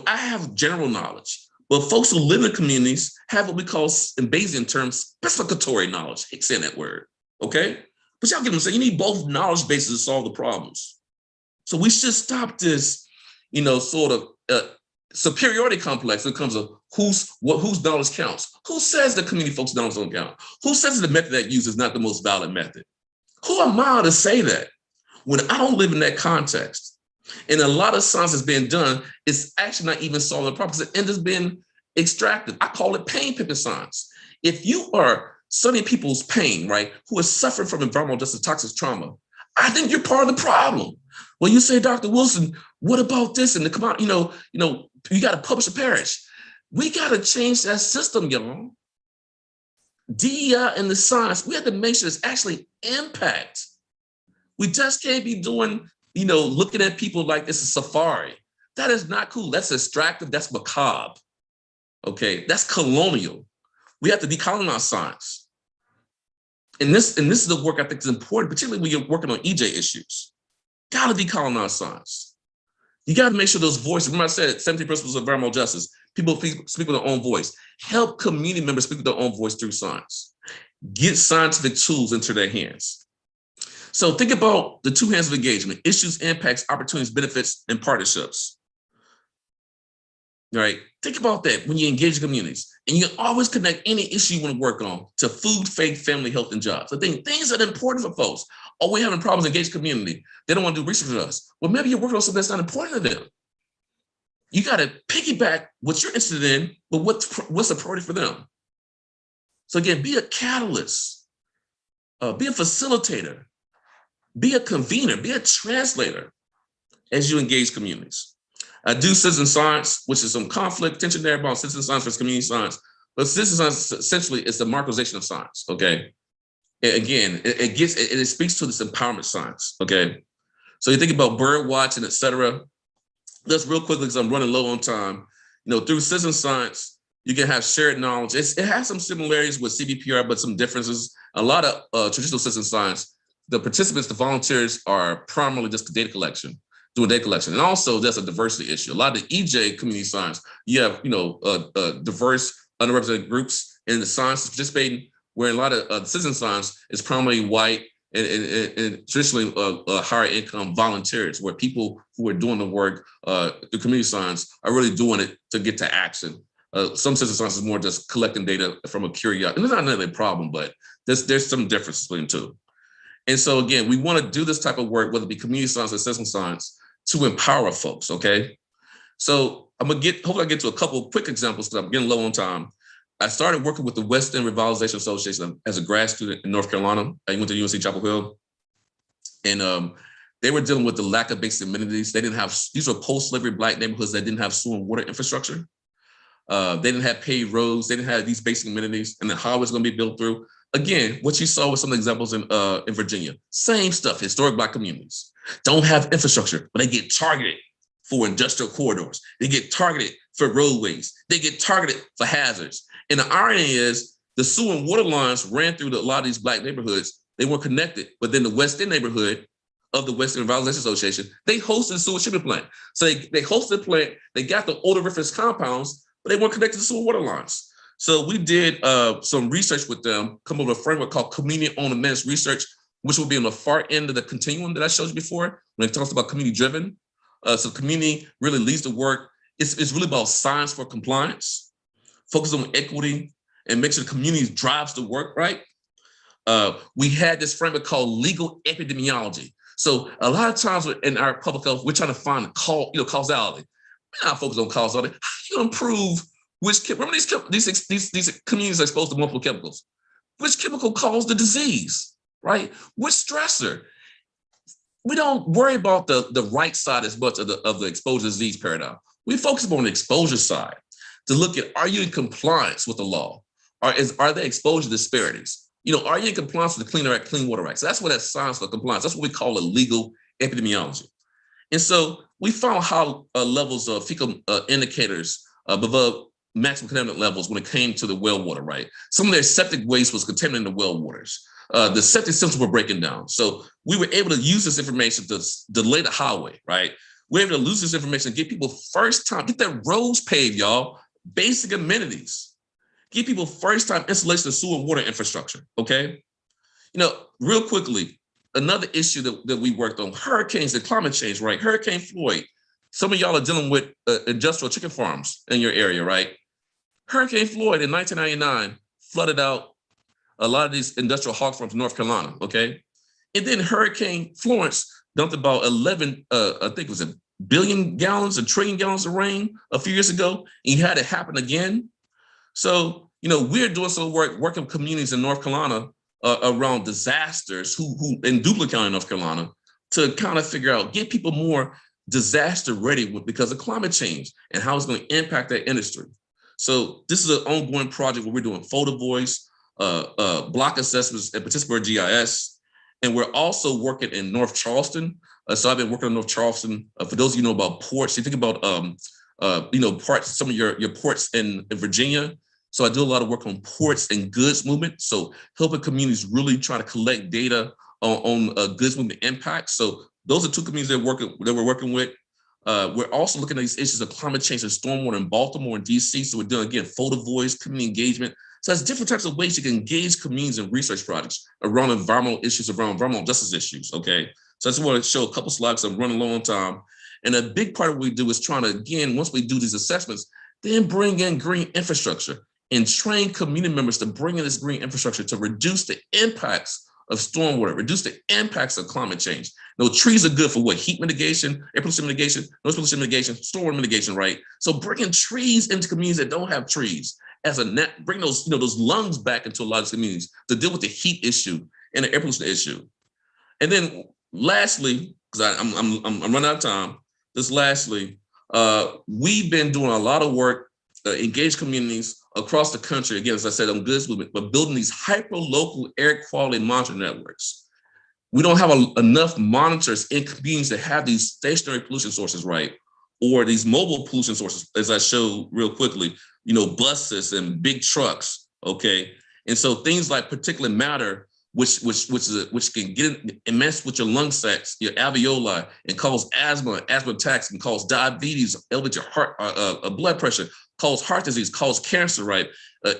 I have general knowledge, but folks who live in communities have what we call, in Bayesian terms, specificatory knowledge. I hate saying that word, okay? But y'all get what I'm saying. You need both knowledge bases to solve the problems. So we should stop this, sort of superiority complex when it comes to whose knowledge counts. Who says the community folks' knowledge don't count? Who says the method that used is not the most valid method? Who am I to say that when I don't live in that context? And a lot of science that's being done is actually not even solving the problem because it ends up being extracted. I call it pain picking science. If you are studying people's pain, right, who are suffering from environmental justice toxic trauma, I think you're part of the problem. Well, you say, Dr. Wilson, what about this? And come out, you got to publish a parish. We got to change that system, y'all. DEI and the science, we have to make sure it's actually impact. We just can't be doing, looking at people like it's a safari. That is not cool. That's extractive. That's macabre. Okay, that's colonial. We have to decolonize science. And this is the work I think is important, particularly when you're working on EJ issues. Got to decolonize science. You got to make sure those voices, remember I said 17 principles of environmental justice, people speak with their own voice. Help community members speak with their own voice through science. Get scientific tools into their hands. So think about the two hands of engagement: issues, impacts, opportunities, benefits, and partnerships. All right, think about that when you engage communities, and you can always connect any issue you want to work on to food, faith, family, health, and jobs. So things that are important for folks. Oh, we're having problems engaged community. They don't want to do research with us. Well, maybe you're working on something that's not important to them. You got to piggyback what you're interested in, but what's the priority for them? So again, be a catalyst, be a facilitator, be a convener, be a translator as you engage communities. I do citizen science, which is some conflict, tension there about citizen science versus community science. But citizen science essentially is the marketization of science, okay? And again, it speaks to this empowerment science, okay? So you think about bird watching, et cetera. Just real quickly, because I'm running low on time. Through citizen science, you can have shared knowledge. It has some similarities with CVPR, but some differences. A lot of traditional citizen science, the participants, the volunteers are primarily just data collection, doing data collection. And also that's a diversity issue. A lot of the EJ community science, you have, diverse, underrepresented groups in the science participating, where a lot of citizen science is primarily white and traditionally higher income volunteers, where people who are doing the work, the community science, are really doing it to get to action. Some citizen science is more just collecting data from a curiosity. And it's not really a problem, but there's some differences between the two. And so again, we want to do this type of work, whether it be community science or citizen science, to empower folks, okay? So hopefully I get to a couple of quick examples because I'm getting low on time. I started working with the West End Revitalization Association as a grad student in North Carolina. I went to UNC Chapel Hill. And they were dealing with the lack of basic amenities. They didn't have, these were post-slavery Black neighborhoods that didn't have sewer and water infrastructure. They didn't have paved roads. They didn't have these basic amenities, and the highways going to be built through. Again, what you saw with some examples in Virginia, same stuff, historic Black communities don't have infrastructure, but they get targeted for industrial corridors. They get targeted for roadways. They get targeted for hazards. And the irony is the sewer and water lines ran through a lot of these Black neighborhoods. They weren't connected, but then the West End neighborhood of the Western Revitalization Association, they hosted the sewer treatment plant. So they hosted the plant, they got the odoriferous compounds, but they weren't connected to sewer water lines. So we did some research with them, come up with a framework called community-owned and managed research, which will be on the far end of the continuum that I showed you before when it talks about community-driven. So community really leads the work. It's really about science for compliance, focus on equity, and make sure the community drives the work, right? We had this framework called legal epidemiology. So a lot of times in our public health, we're trying to find causality. We're not focused on causality. How do you improve remember these communities are exposed to multiple chemicals. Which chemical caused the disease, right? Which stressor? We don't worry about the right side as much of the exposure disease paradigm. We focus on the exposure side to look at, are you in compliance with the law? Are there exposure disparities? Are you in compliance with the Clean Air Act, Clean Water Act? So that's what that science for compliance. That's what we call a legal epidemiology. And so we found how levels of fecal indicators above maximum contaminant levels when it came to the well water, right? Some of their septic waste was contaminating the well waters. The septic systems were breaking down. So we were able to use this information to delay the highway, right? We're able to use this information and get people first time, get their roads paved, y'all, basic amenities. Give people first time installation of sewer and water infrastructure, okay? Real quickly, another issue that we worked on, hurricanes and climate change, right? Hurricane Floyd. Some of y'all are dealing with industrial chicken farms in your area, right? Hurricane Floyd in 1999 flooded out a lot of these industrial hog farms in North Carolina, okay? And then Hurricane Florence dumped about 11, I think it was a billion gallons, a trillion gallons of rain a few years ago, and you had it happen again. So, we're doing some work, working with communities in North Carolina around disasters who in Duplin County, North Carolina, to kind of figure out, get people more disaster ready because of climate change and how it's going to impact that industry. So this is an ongoing project where we're doing photo voice, block assessments, and participatory GIS. And we're also working in North Charleston. So I've been working in North Charleston. For those of you know about ports, you think about ports, some of your ports in Virginia. So I do a lot of work on ports and goods movement. So helping communities really try to collect data on goods movement impacts. So those are two communities that we're working with. We're also looking at these issues of climate change and stormwater in Baltimore and DC. So we're doing, again, photo voice, community engagement. So there's different types of ways you can engage communities in research projects around environmental issues, around environmental justice issues, okay? So I just want to show a couple slides. I'm running low on time. And a big part of what we do is trying to, again, once we do these assessments, then bring in green infrastructure and train community members to bring in this green infrastructure to reduce the impacts of stormwater, reduce the impacts of climate change. Trees are good for what? Heat mitigation, air pollution mitigation, noise pollution mitigation, stormwater mitigation, right? So bringing trees into communities that don't have trees as a net, bring those, those lungs back into a lot of communities to deal with the heat issue and the air pollution issue. And then lastly, because I'm running out of time, we've been doing a lot of work, engage communities across the country, again, as I said, on goods movement, but building these hyper-local air quality monitoring networks. We don't have enough monitors in communities that have these stationary pollution sources, right? Or these mobile pollution sources, as I showed real quickly, buses and big trucks, okay? And so things like particulate matter, which can get in and mess with your lung sacs, your alveoli, and cause asthma attacks, and cause diabetes, elevate your heart, blood pressure, cause heart disease, cause cancer, right?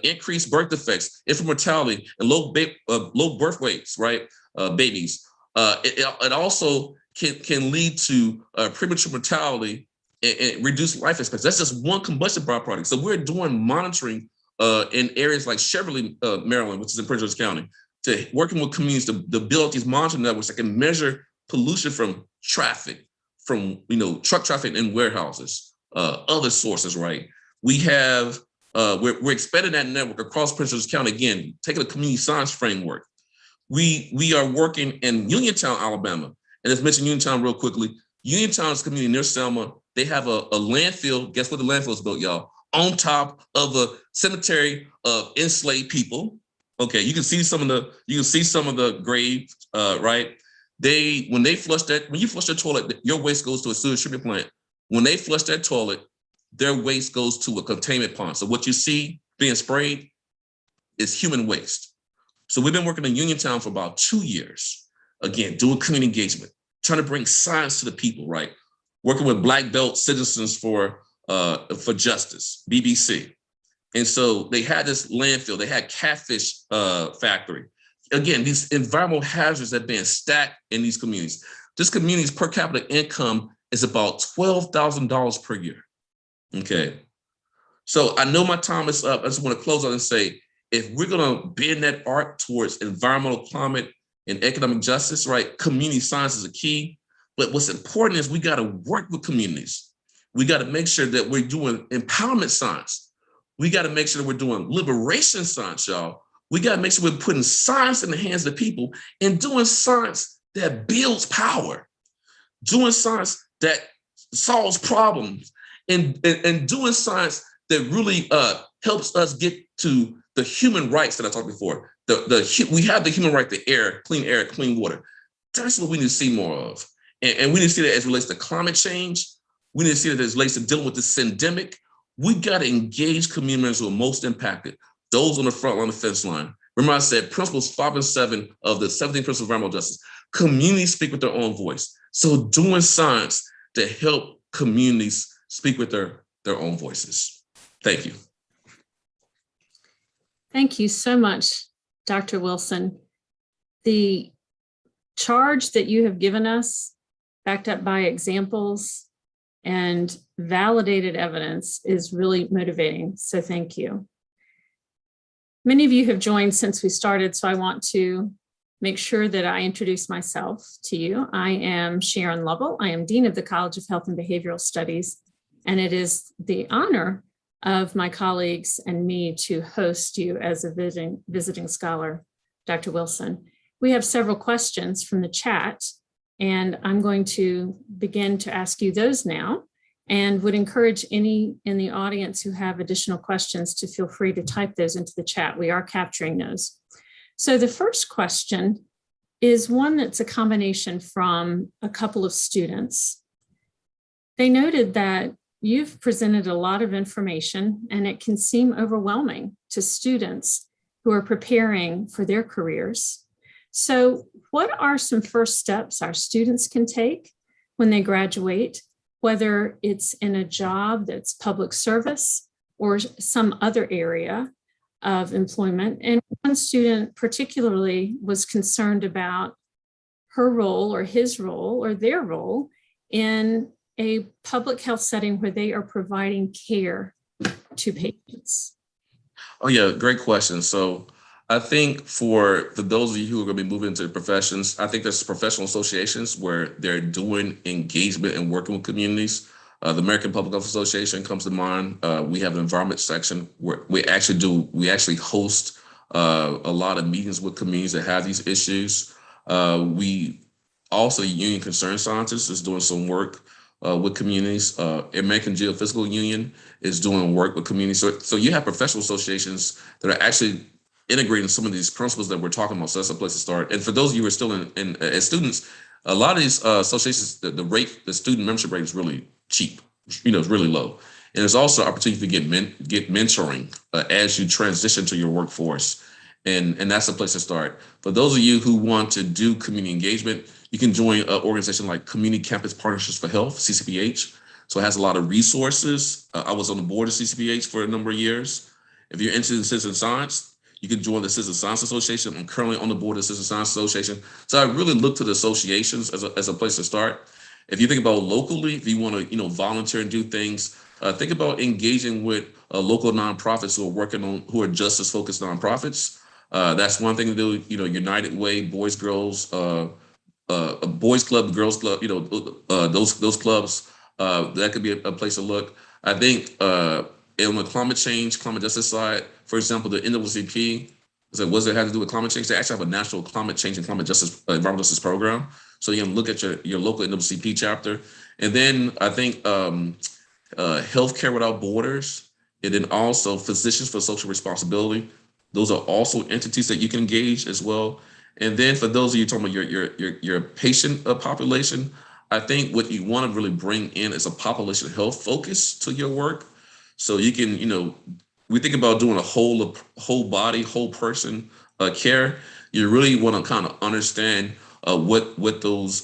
Increased birth defects, infant mortality, and low birth weights, right? Babies. It also can lead to premature mortality and reduced life expectancy. That's just one combustion byproduct. So we're doing monitoring in areas like Cheverly, Maryland, which is in Prince George's County, to working with communities to build these monitoring networks that can measure pollution from traffic, from truck traffic in warehouses, other sources, right? We have we're expanding that network across Prince George's County, again, taking a community science framework. We are working in Uniontown, Alabama, and let's mention Uniontown real quickly. Uniontown's community near Selma, they have a landfill. Guess what the landfill is built, y'all? On top of a cemetery of enslaved people. Okay, you can see some of the graves, right? When you flush their toilet, your waste goes to a sewage treatment plant. When they flush that toilet, their waste goes to a containment pond. So what you see being sprayed is human waste. So we've been working in Uniontown for about 2 years. Again, doing community engagement, trying to bring science to the people, right? Working with Black Belt Citizens for Justice, BBC. And so they had this landfill, they had catfish factory. Again, these environmental hazards that are being stacked in these communities. This community's per capita income is about $12,000 per year. Okay. So I know my time is up. I just want to close out and say, if we're going to bend that arc towards environmental, climate, and economic justice, right, community science is a key. But what's important is we got to work with communities. We got to make sure that we're doing empowerment science. We got to make sure that we're doing liberation science, y'all. We got to make sure we're putting science in the hands of the people and doing science that builds power, doing science that solves problems, and doing science that really helps us get to the human rights that I talked before. We have the human right to air, clean water. That's what we need to see more of. And we need to see that as it relates to climate change. We need to see that as it relates to dealing with the syndemic. We got to engage community members who are most impacted, those on the front line of the fence line. Remember I said principles 5 and 7 of the 17 principles of environmental justice. Communities speak with their own voice. So doing science to help communities speak with their own voices. Thank you. Thank you so much, Dr. Wilson. The charge that you have given us, backed up by examples and validated evidence, is really motivating. So thank you. Many of you have joined since we started, so I want to make sure that I introduce myself to you. I am Sharon Lovell. I am Dean of the College of Health and Behavioral Studies, and it is the honor of my colleagues and me to host you as a visiting scholar, Dr. Wilson. We have several questions from the chat, and I'm going to begin to ask you those now, and would encourage any in the audience who have additional questions to feel free to type those into the chat. We are capturing those. So the first question is one that's a combination from a couple of students. They noted that you've presented a lot of information and it can seem overwhelming to students who are preparing for their careers. So what are some first steps our students can take when they graduate, whether it's in a job that's public service or some other area of employment? And one student particularly was concerned about her role or his role or their role in a public health setting where they are providing care to patients. Oh yeah, great question. So I think for those of you who are going to be moving into professions, I think there's professional associations where they're doing engagement and working with communities. The American Public Health Association comes to mind. We have an environment section where we actually host a lot of meetings with communities that have these issues. We also, Union Concerned Scientists is doing some work with communities. American Geophysical Union is doing work with communities. So you have professional associations that are actually integrating some of these principles that we're talking about. So that's a place to start. And for those of you who are still as students, a lot of these associations, the student membership rate is really cheap. It's really low. And there's also opportunity to get mentoring as you transition to your workforce. And that's a place to start. For those of you who want to do community engagement, you can join an organization like Community Campus Partnerships for Health, CCPH. So it has a lot of resources. I was on the board of CCPH for a number of years. If you're interested in citizen science, you can join the Citizen Science Association. I'm currently on the board of the Citizen Science Association. So I really look to the associations as a place to start. If you think about locally, if you want to volunteer and do things, think about engaging with local nonprofits who are justice focused nonprofits. That's one thing to do. United Way, Boys Girls, Boys Club, Girls Club. Those clubs. That could be a place to look. I think on the climate justice side, for example, the NAACP, what does it have to do with climate change? They actually have a national climate change and climate justice, environmental justice program. So you can look at your local NAACP chapter. And then I think Healthcare Without Borders, and then also Physicians for Social Responsibility. Those are also entities that you can engage as well. And then for those of you talking about your patient population, I think what you want to really bring in is a population health focus to your work. So you can, we think about doing a whole body, whole person care, you really want to kind of understand what those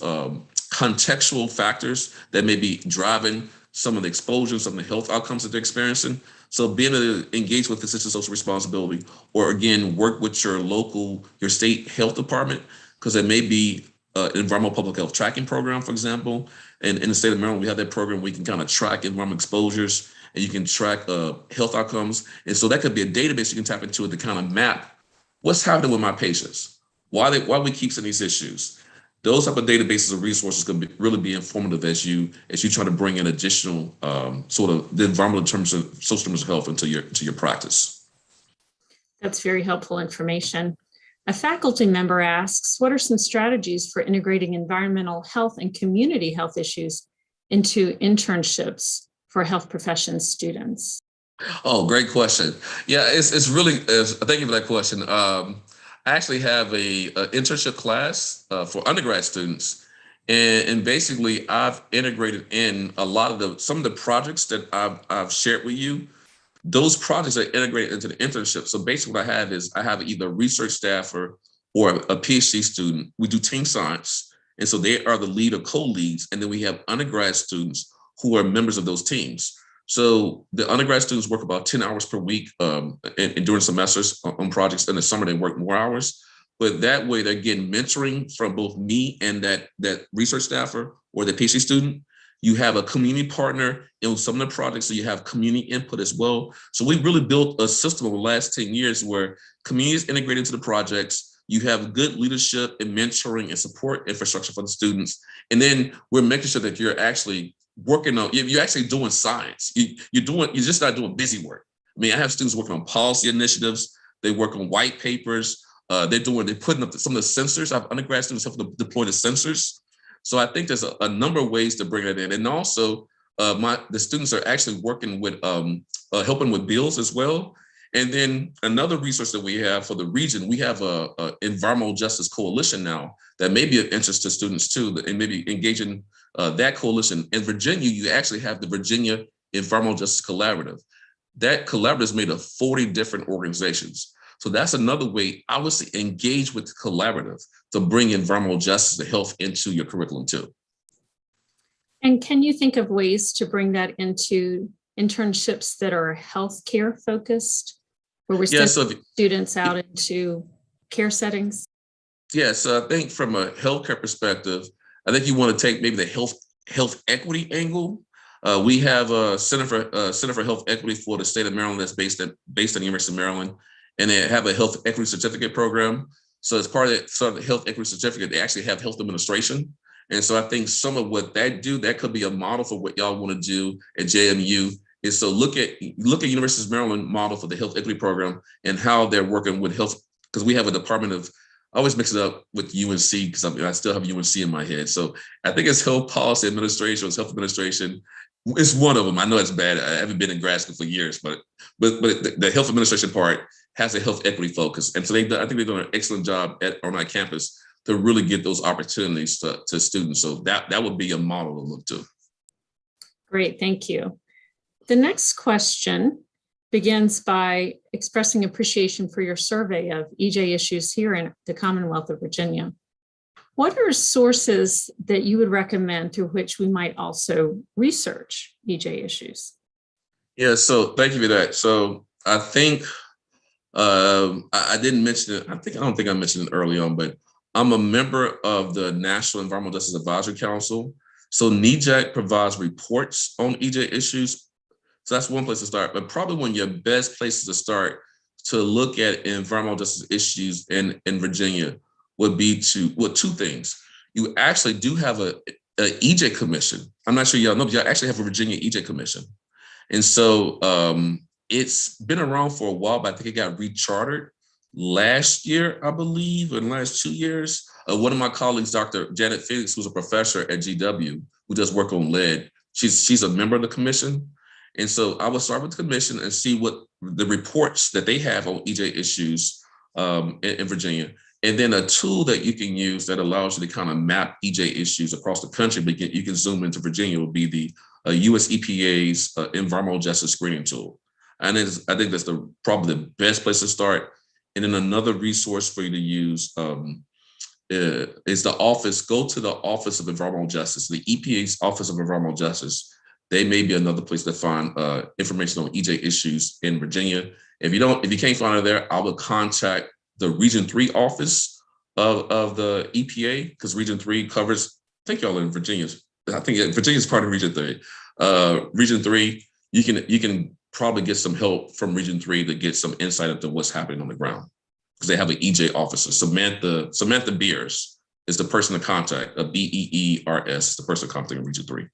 contextual factors that may be driving some of the exposure, some of the health outcomes that they're experiencing. So being able to engage with physician social responsibility, or again, work with your state health department, because there may be an environmental public health tracking program, for example. And in the state of Maryland, we have that program where we can kind of track environmental exposures and you can track health outcomes. And so that could be a database you can tap into to kind of map what's happening with my patients, why we keep seeing these issues. Those type of databases and resources can really be informative as you try to bring in additional sort of the environmental terms of social terms of health into your practice. That's very helpful information. A faculty member asks, what are some strategies for integrating environmental health and community health issues into internships for health professions students? Oh, great question. Yeah, it's really, thank you for that question. I actually have a internship class for undergrad students, and basically I've integrated in a lot of some of the projects that I've shared with you. Those projects are integrated into the internship. So basically what I have either a research staffer or a PhD student. We do team science. And so they are the lead or co-leads. And then we have undergrad students who are members of those teams. So the undergrad students work about 10 hours per week and during semesters on projects. In the summer, they work more hours. But that way they're getting mentoring from both me and that research staffer or the PhD student. You have a community partner in some of the projects, so you have community input as well. So we really built a system over the last 10 years where community is integrated into the projects. You have good leadership and mentoring and support infrastructure for the students. And then we're making sure that you're actually working on, you're actually doing science. You're just not doing busy work. I mean, I have students working on policy initiatives. They work on white papers. They're putting up some of the sensors. I have undergrad students helping to deploy the sensors. So I think there's a number of ways to bring that in. And also the students are actually working with helping with bills as well. And then another resource that we have for the region, we have a environmental justice coalition now that may be of interest to students too, and maybe engaging that coalition. In Virginia, you actually have the Virginia Environmental Justice Collaborative. That collaborative is made of 40 different organizations. So that's another way I would say engage with the collaborative to bring environmental justice and health into your curriculum too. And can you think of ways to bring that into internships that are healthcare focused, where we're sending students out into care settings? Yeah, so I think from a healthcare perspective, I think you want to take maybe the health equity angle. We have a Center for Health Equity for the state of Maryland that's based at the University of Maryland. And they have a health equity certificate program. So as part of the health equity certificate, they actually have health administration. And so I think some of what that could be a model for what y'all want to do at JMU is so look at University of Maryland model for the health equity program and how they're working with health, because we have a department of, I always mix it up with UNC because I still have UNC in my head. So I think it's health policy administration, it's health administration. It's one of them. I know it's bad. I haven't been in grad school for years, but the health administration part has a health equity focus. And so I think they're doing an excellent job on our campus to really get those opportunities to students. So that would be a model to look to. Great, thank you. The next question begins by expressing appreciation for your survey of EJ issues here in the Commonwealth of Virginia. What are sources that you would recommend through which we might also research EJ issues? Yeah, so thank you for that. So I think I didn't mention it. I don't think I mentioned it early on, but I'm a member of the National Environmental Justice Advisory Council. So NEJAC provides reports on EJ issues. So that's one place to start, but probably one of your best places to start to look at environmental justice issues in Virginia would be two things. You actually do have a EJ commission. I'm not sure y'all know, but y'all actually have a Virginia EJ commission. And so it's been around for a while, but I think it got rechartered last year, I believe, or in the last 2 years. One of my colleagues, Dr. Janet Felix, who's a professor at GW, who does work on lead, she's a member of the commission. And so I would start with the commission and see what the reports that they have on EJ issues in Virginia. And then a tool that you can use that allows you to kind of map EJ issues across the country, but you can zoom into Virginia, would be the US EPA's environmental justice screening tool. And I think that's probably the best place to start. And then another resource for you to use is the office. Go to the Office of Environmental Justice, the EPA's Office of Environmental Justice. They may be another place to find information on EJ issues in Virginia. If you can't find it there, I would contact the Region 3 office of the EPA, because Region 3 covers, I think y'all in Virginia. I think Virginia's part of Region 3. Region 3, you can probably get some help from Region 3 to get some insight into what's happening on the ground, because they have an EJ officer. Samantha Beers is the person to contact. A BEERS, the person contacting Region 3.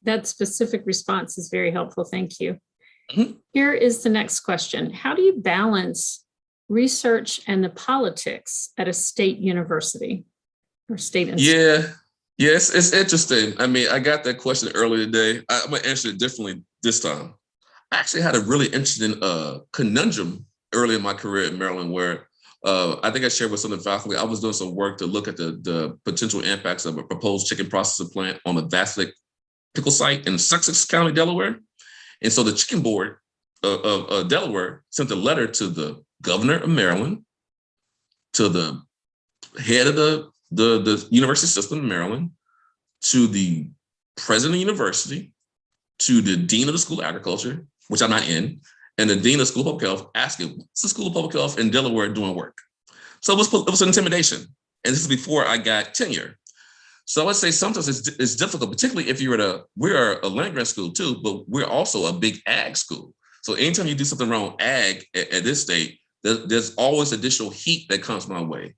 That specific response is very helpful. Thank you. Mm-hmm. Here is the next question. How do you balance research and the politics at a state university or state institute? Yes, it's interesting. I mean, I got that question earlier today. I'm going to answer it differently this time. I actually had a really interesting conundrum early in my career in Maryland, where I think I shared with some of the faculty, I was doing some work to look at the potential impacts of a proposed chicken processing plant on a Vassilic pickle site in Sussex County, Delaware. And so the chicken board of Delaware sent a letter to the governor of Maryland, to the head of the university system in Maryland, to the president of the university, to the dean of the School of Agriculture, which I'm not in, and the dean of the School of Public Health, asking, what's the School of Public Health in Delaware doing work? So it was an intimidation. And this is before I got tenure. So I would say sometimes it's difficult, particularly if we're a land grant school too, but we're also a big ag school. So anytime you do something wrong ag at this state, there's always additional heat that comes my way.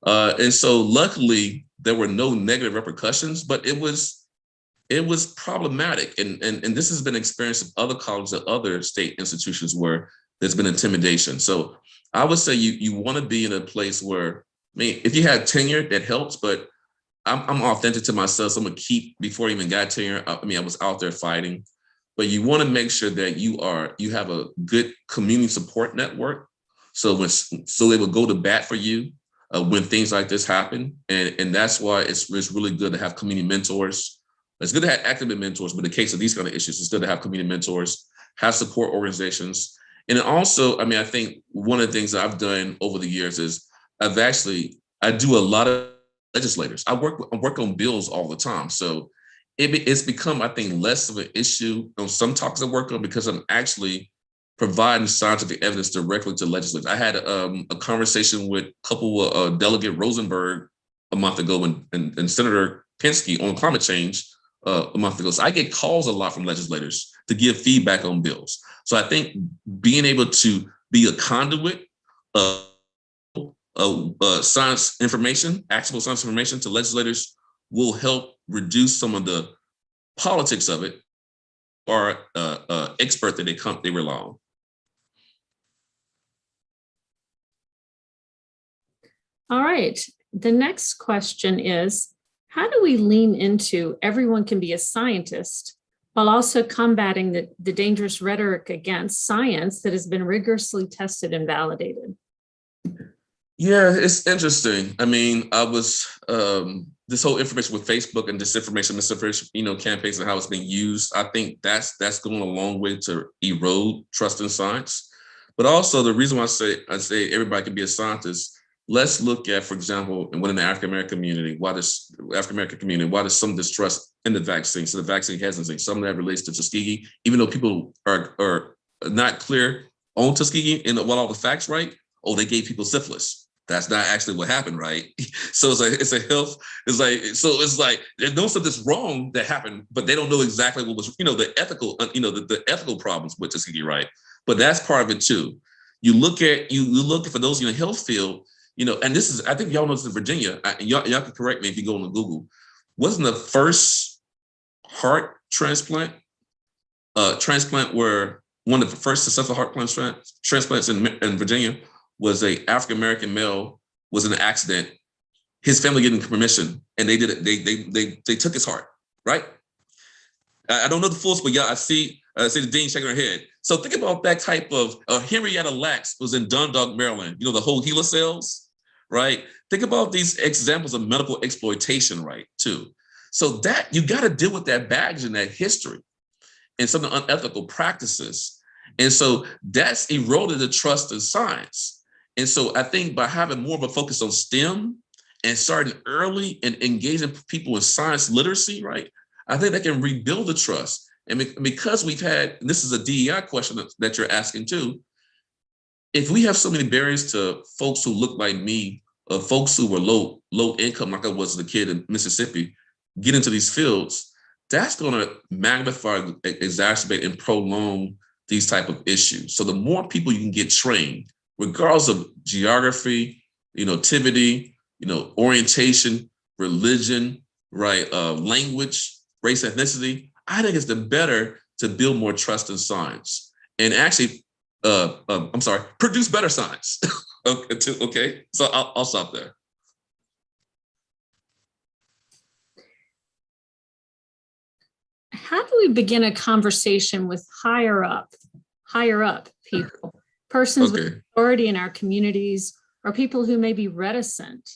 And so luckily there were no negative repercussions, but it was problematic. And this has been experienced in other colleges at other state institutions where there's been intimidation. So I would say you want to be in a place where, I mean, if you had tenure, that helps, but I'm authentic to myself. So I'm gonna keep, before I even got tenure, I was out there fighting, but you want to make sure that you have a good community support network. So they will go to bat for you when things like this happen. And that's why it's really good to have community mentors. It's good to have academic mentors, but in the case of these kind of issues, it's good to have community mentors, have support organizations. And also, I mean, I think one of the things that I've done over the years is I do a lot of legislators. I work on bills all the time. So it's become, I think, less of an issue on some topics I work on, because I'm actually providing scientific evidence directly to legislators. I had a conversation with a couple of Delegate Rosenberg a month ago and Senator Penske on climate change a month ago. So I get calls a lot from legislators to give feedback on bills. So I think being able to be a conduit of science information, actionable science information to legislators will help reduce some of the politics of it, or expert that they rely on. All right. The next question is, how do we lean into everyone can be a scientist while also combating the dangerous rhetoric against science that has been rigorously tested and validated? Yeah, it's interesting. I mean, I was this whole information with Facebook and disinformation, misinformation, campaigns and how it's being used. I think that's going a long way to erode trust in science. But also the reason why I say everybody can be a scientist. Let's look at, for example, within the African American community, why does some distrust in the vaccine? So the vaccine hesitancy, some of that relates to Tuskegee, even though people are not clear on Tuskegee and what all the facts, right? Oh, they gave people syphilis. That's not actually what happened, right? So it's like they know something's wrong that happened, but they don't know exactly what was, the ethical problems with Tuskegee, right? But that's part of it too. You look for those in the health field, and this is, I think y'all know this in Virginia. Y'all can correct me if you go on Google. Wasn't the first heart transplant where one of the first successful heart transplants in Virginia was a African American male, was in an accident, his family getting permission, and they did it. They took his heart, right? I don't know the full, but yeah, I see the dean shaking her head. So think about that type of Henrietta Lacks was in Dundalk, Maryland. The whole HeLa cells, right? Think about these examples of medical exploitation, right? Too. So that you got to deal with that baggage and that history and some of the unethical practices. And so that's eroded the trust in science. And so I think by having more of a focus on STEM and starting early and engaging people in science literacy, right? I think that can rebuild the trust. And because we've had, and this is a DEI question that you're asking too, if we have so many barriers to folks who look like me, folks who were low income, like I was as a kid in Mississippi, get into these fields, that's going to magnify, exacerbate, and prolong these type of issues. So the more people you can get trained, regardless of geography, nativity, orientation, religion, right, language, race, ethnicity, I think it's the better to build more trust in science and actually, produce better science. Okay, so I'll stop there. How do we begin a conversation with higher up people, persons with authority in our communities, or people who may be reticent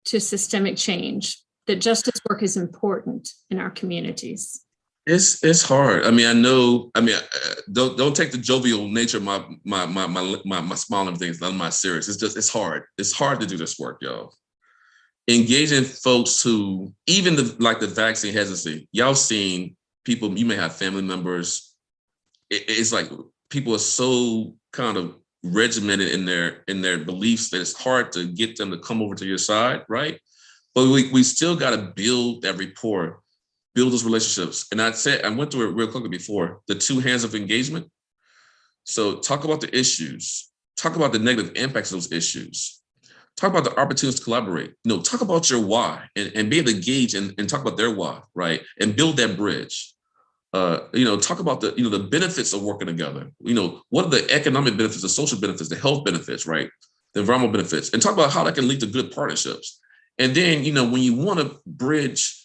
to systemic change, that justice work is important in our communities? It's hard. I know. Don't take the jovial nature of my smile and things. I'm not serious. It's hard. It's hard to do this work, y'all. Engaging folks who, even the vaccine hesitancy, y'all seen people, you may have family members. It's like people are so kind of regimented in their beliefs that it's hard to get them to come over to your side, right? But we still got to build that rapport, build those relationships. And I went through it real quickly before, the 2 hands of engagement. So talk about the issues, talk about the negative impacts of those issues, talk about the opportunities to collaborate, talk about your why and be able to engage and talk about their why, right? And build that bridge. Talk about the benefits of working together. What are the economic benefits, the social benefits, the health benefits, right? The environmental benefits, and talk about how that can lead to good partnerships. And then, when you want to bridge,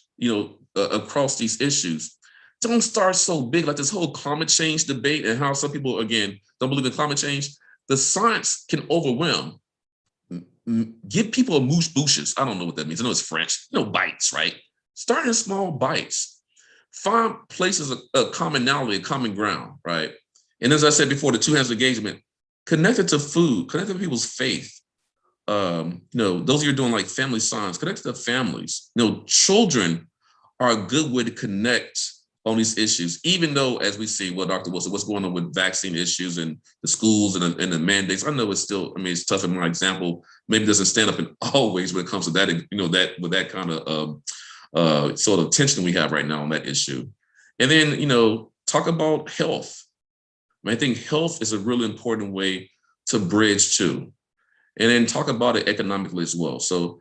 across these issues, don't start so big, like this whole climate change debate and how some people, again, don't believe in climate change. The science can overwhelm. Give people a mouche bouches. I don't know what that means. I know it's French, bites, right? Start in small bites. Find places of commonality, common ground, right? And as I said before, the 2 hands of engagement, connected to food, connected to people's faith. Those of you doing like family science, connect to families. Children are a good way to connect on these issues, even though, as we see, Dr. Wilson, what's going on with vaccine issues and the schools and the mandates. I know it's still, it's tough. In my example, maybe doesn't stand up in all ways when it comes to that, with that kind of sort of tension we have right now on that issue. And then, talk about health. I think health is a really important way to bridge too. And then talk about it economically as well. So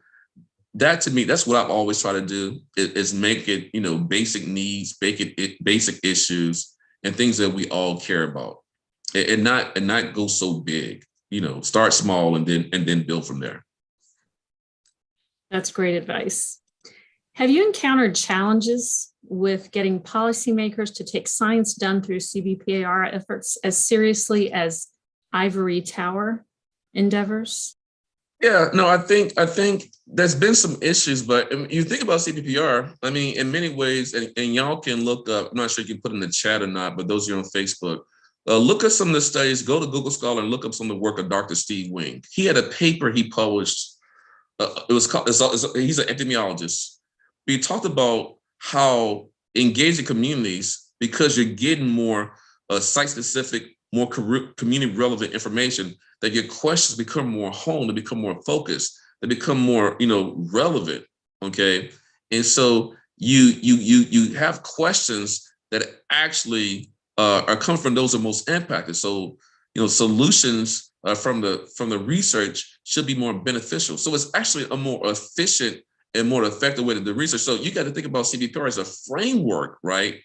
that, to me, that's what I've always tried to do, is make it, basic needs, basic issues and things that we all care about, and not go so big. Start small and then build from there. That's great advice. Have you encountered challenges with getting policymakers to take science done through CVPAR efforts as seriously as ivory tower endeavors? Yeah, no, I think there's been some issues, but you think about CVPR, in many ways, and y'all can look up, I'm not sure if you can put in the chat or not, but those of you on Facebook, look at some of the studies, go to Google Scholar and look up some of the work of Dr. Steve Wing. He had a paper he published, he's an epidemiologist. He talked about how engaging communities, because you're getting more site-specific, more community relevant information, that your questions become more honed, they become more focused, they become more, relevant. Okay. And so you have questions that actually are coming from those that are most impacted. So, solutions from the research should be more beneficial. So it's actually a more efficient and more effective way to do research. So you got to think about CVPR as a framework, right?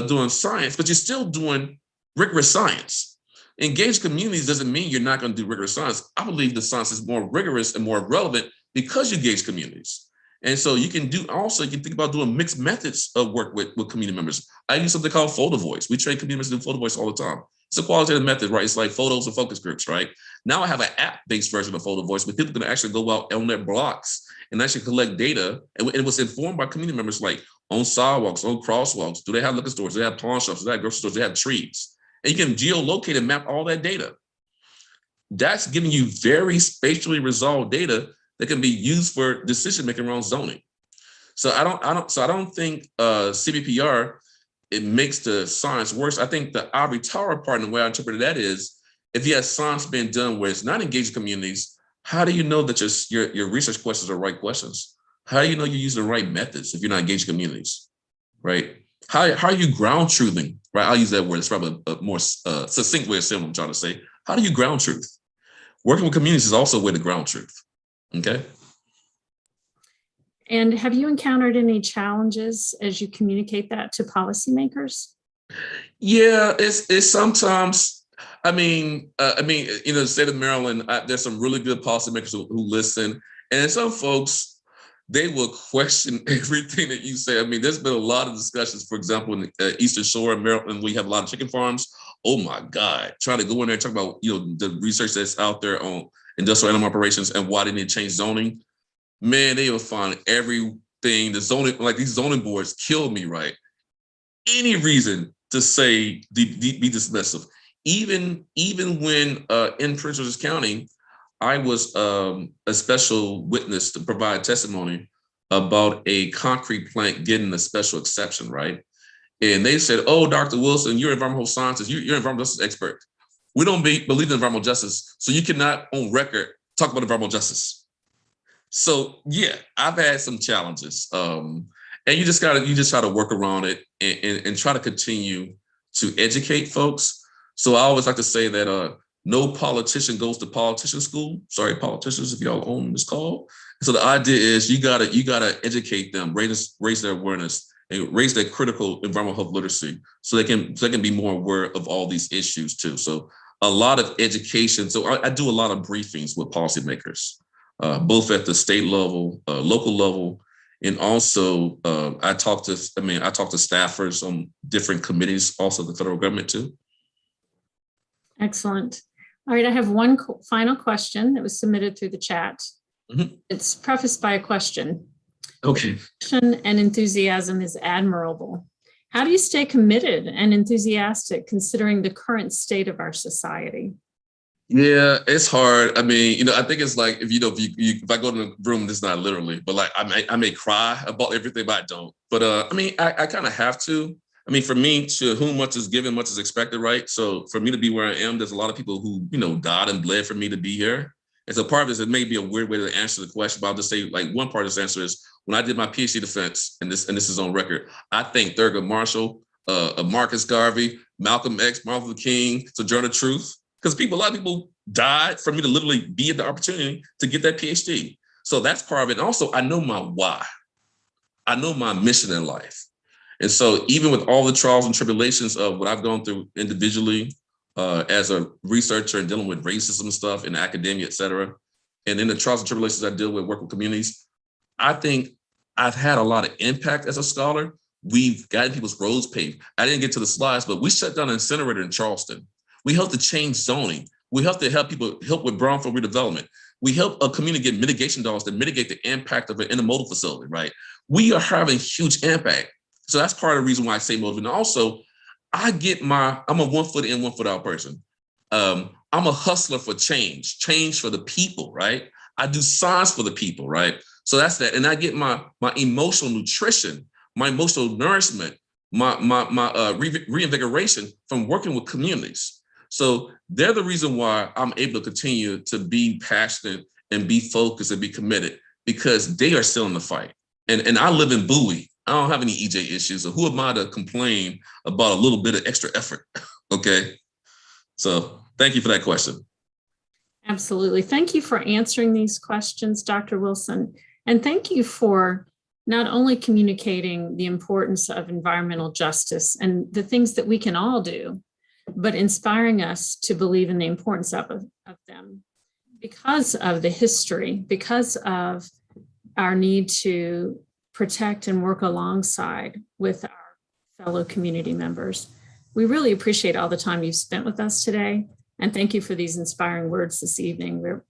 Doing science, but you're still doing rigorous science. Engaged communities doesn't mean you're not going to do rigorous science. I believe the science is more rigorous and more relevant because you engage communities. And so you can think about doing mixed methods of work with community members. I use something called photo voice. We train community members to do photo voice all the time. It's a qualitative method, right? It's like photos and focus groups, right? Now I have an app-based version of photo voice, but people can actually go out on their blocks and actually collect data. And it was informed by community members, like on sidewalks, on crosswalks. Do they have liquor stores? Do they have pawn shops? Do they have grocery stores? Do they have trees? and you can geolocate and map all that data. That's giving you very spatially resolved data that can be used for decision making around zoning. So I don't think CBPR, it makes the science worse. I think the ivory tower part, and the way I interpreted that is, if you have science being done where it's not engaging communities, how do you know that your research questions are the right questions? How do you know you're using the right methods if you're not engaging communities, right? How are you ground truthing, right? I'll use that word. It's probably a more succinct way of saying what I'm trying to say. How do you ground truth? Working with communities is also a way to ground truth, okay? And have you encountered any challenges as you communicate that to policymakers? Yeah, it's sometimes, the state of Maryland, there's some really good policymakers who listen, and some folks, they will question everything that you say. I mean, there's been a lot of discussions, for example, in the Eastern Shore of Maryland, we have a lot of chicken farms. Oh my God, trying to go in there and talk about, the research that's out there on industrial animal operations and why they need to change zoning. Man, they will find everything, the zoning, like these zoning boards kill me, right? Any reason to say, be dismissive. Even when in Prince George's County, I was a special witness to provide testimony about a concrete plant getting a special exception, right? And they said, oh, Dr. Wilson, you're environmental scientist, you're an environmental justice expert. We don't believe in environmental justice, so you cannot on record talk about environmental justice. So yeah, I've had some challenges. And you just try to work around it and try to continue to educate folks. So I always like to say that no politician goes to politician school. Sorry, politicians, if y'all own this call. So the idea is you gotta educate them, raise their awareness, and raise their critical environmental health literacy, so they can be more aware of all these issues too. So a lot of education. So I do a lot of briefings with policymakers, both at the state level, local level, and also I talk to staffers on different committees, also the federal government too. Excellent. All right, I have one final question that was submitted through the chat. Mm-hmm. It's prefaced by a question. Okay. Passion and enthusiasm is admirable. How do you stay committed and enthusiastic considering the current state of our society? Yeah, it's hard. I mean, I think it's like if I go to the room, this is not literally, but like I may cry about everything, but I don't. But I kind of have to. I mean, for me, to whom much is given, much is expected, right? So for me to be where I am, there's a lot of people who died and bled for me to be here. And so part of this, it may be a weird way to answer the question, but I'll just say, like, one part of this answer is when I did my PhD defense, and this is on record, I thank Thurgood Marshall, Marcus Garvey, Malcolm X, Martin Luther King, Sojourner Truth, because a lot of people died for me to literally be at the opportunity to get that PhD. So that's part of it. And also, I know my why. I know my mission in life. And so even with all the trials and tribulations of what I've gone through individually, as a researcher and dealing with racism stuff in academia, et cetera, and then the trials and tribulations I deal with, work with communities, I think I've had a lot of impact as a scholar. We've gotten people's roads paved. I didn't get to the slides, but we shut down an incinerator in Charleston. We helped to change zoning. We help people help with brownfield redevelopment. We help a community get mitigation dollars to mitigate the impact of an intermodal facility, right? We are having huge impact. So that's part of the reason why I say motivated. And also, I'm a 1 foot in, 1 foot out person. I'm a hustler for change for the people, right? I do science for the people, right? So that's that. And I get my emotional nutrition, my emotional nourishment, my reinvigoration from working with communities. So they're the reason why I'm able to continue to be passionate and be focused and be committed, because they are still in the fight. And I live in Bowie. I don't have any EJ issues. So who am I to complain about a little bit of extra effort? Okay. So thank you for that question. Absolutely. Thank you for answering these questions, Dr. Wilson. And thank you for not only communicating the importance of environmental justice and the things that we can all do, but inspiring us to believe in the importance of them because of the history, because of our need to protect and work alongside with our fellow community members. We really appreciate all the time you've spent with us today. And thank you for these inspiring words this evening.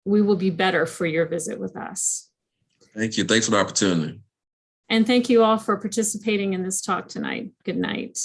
We will be better for your visit with us. Thank you. Thanks for the opportunity. And thank you all for participating in this talk tonight. Good night.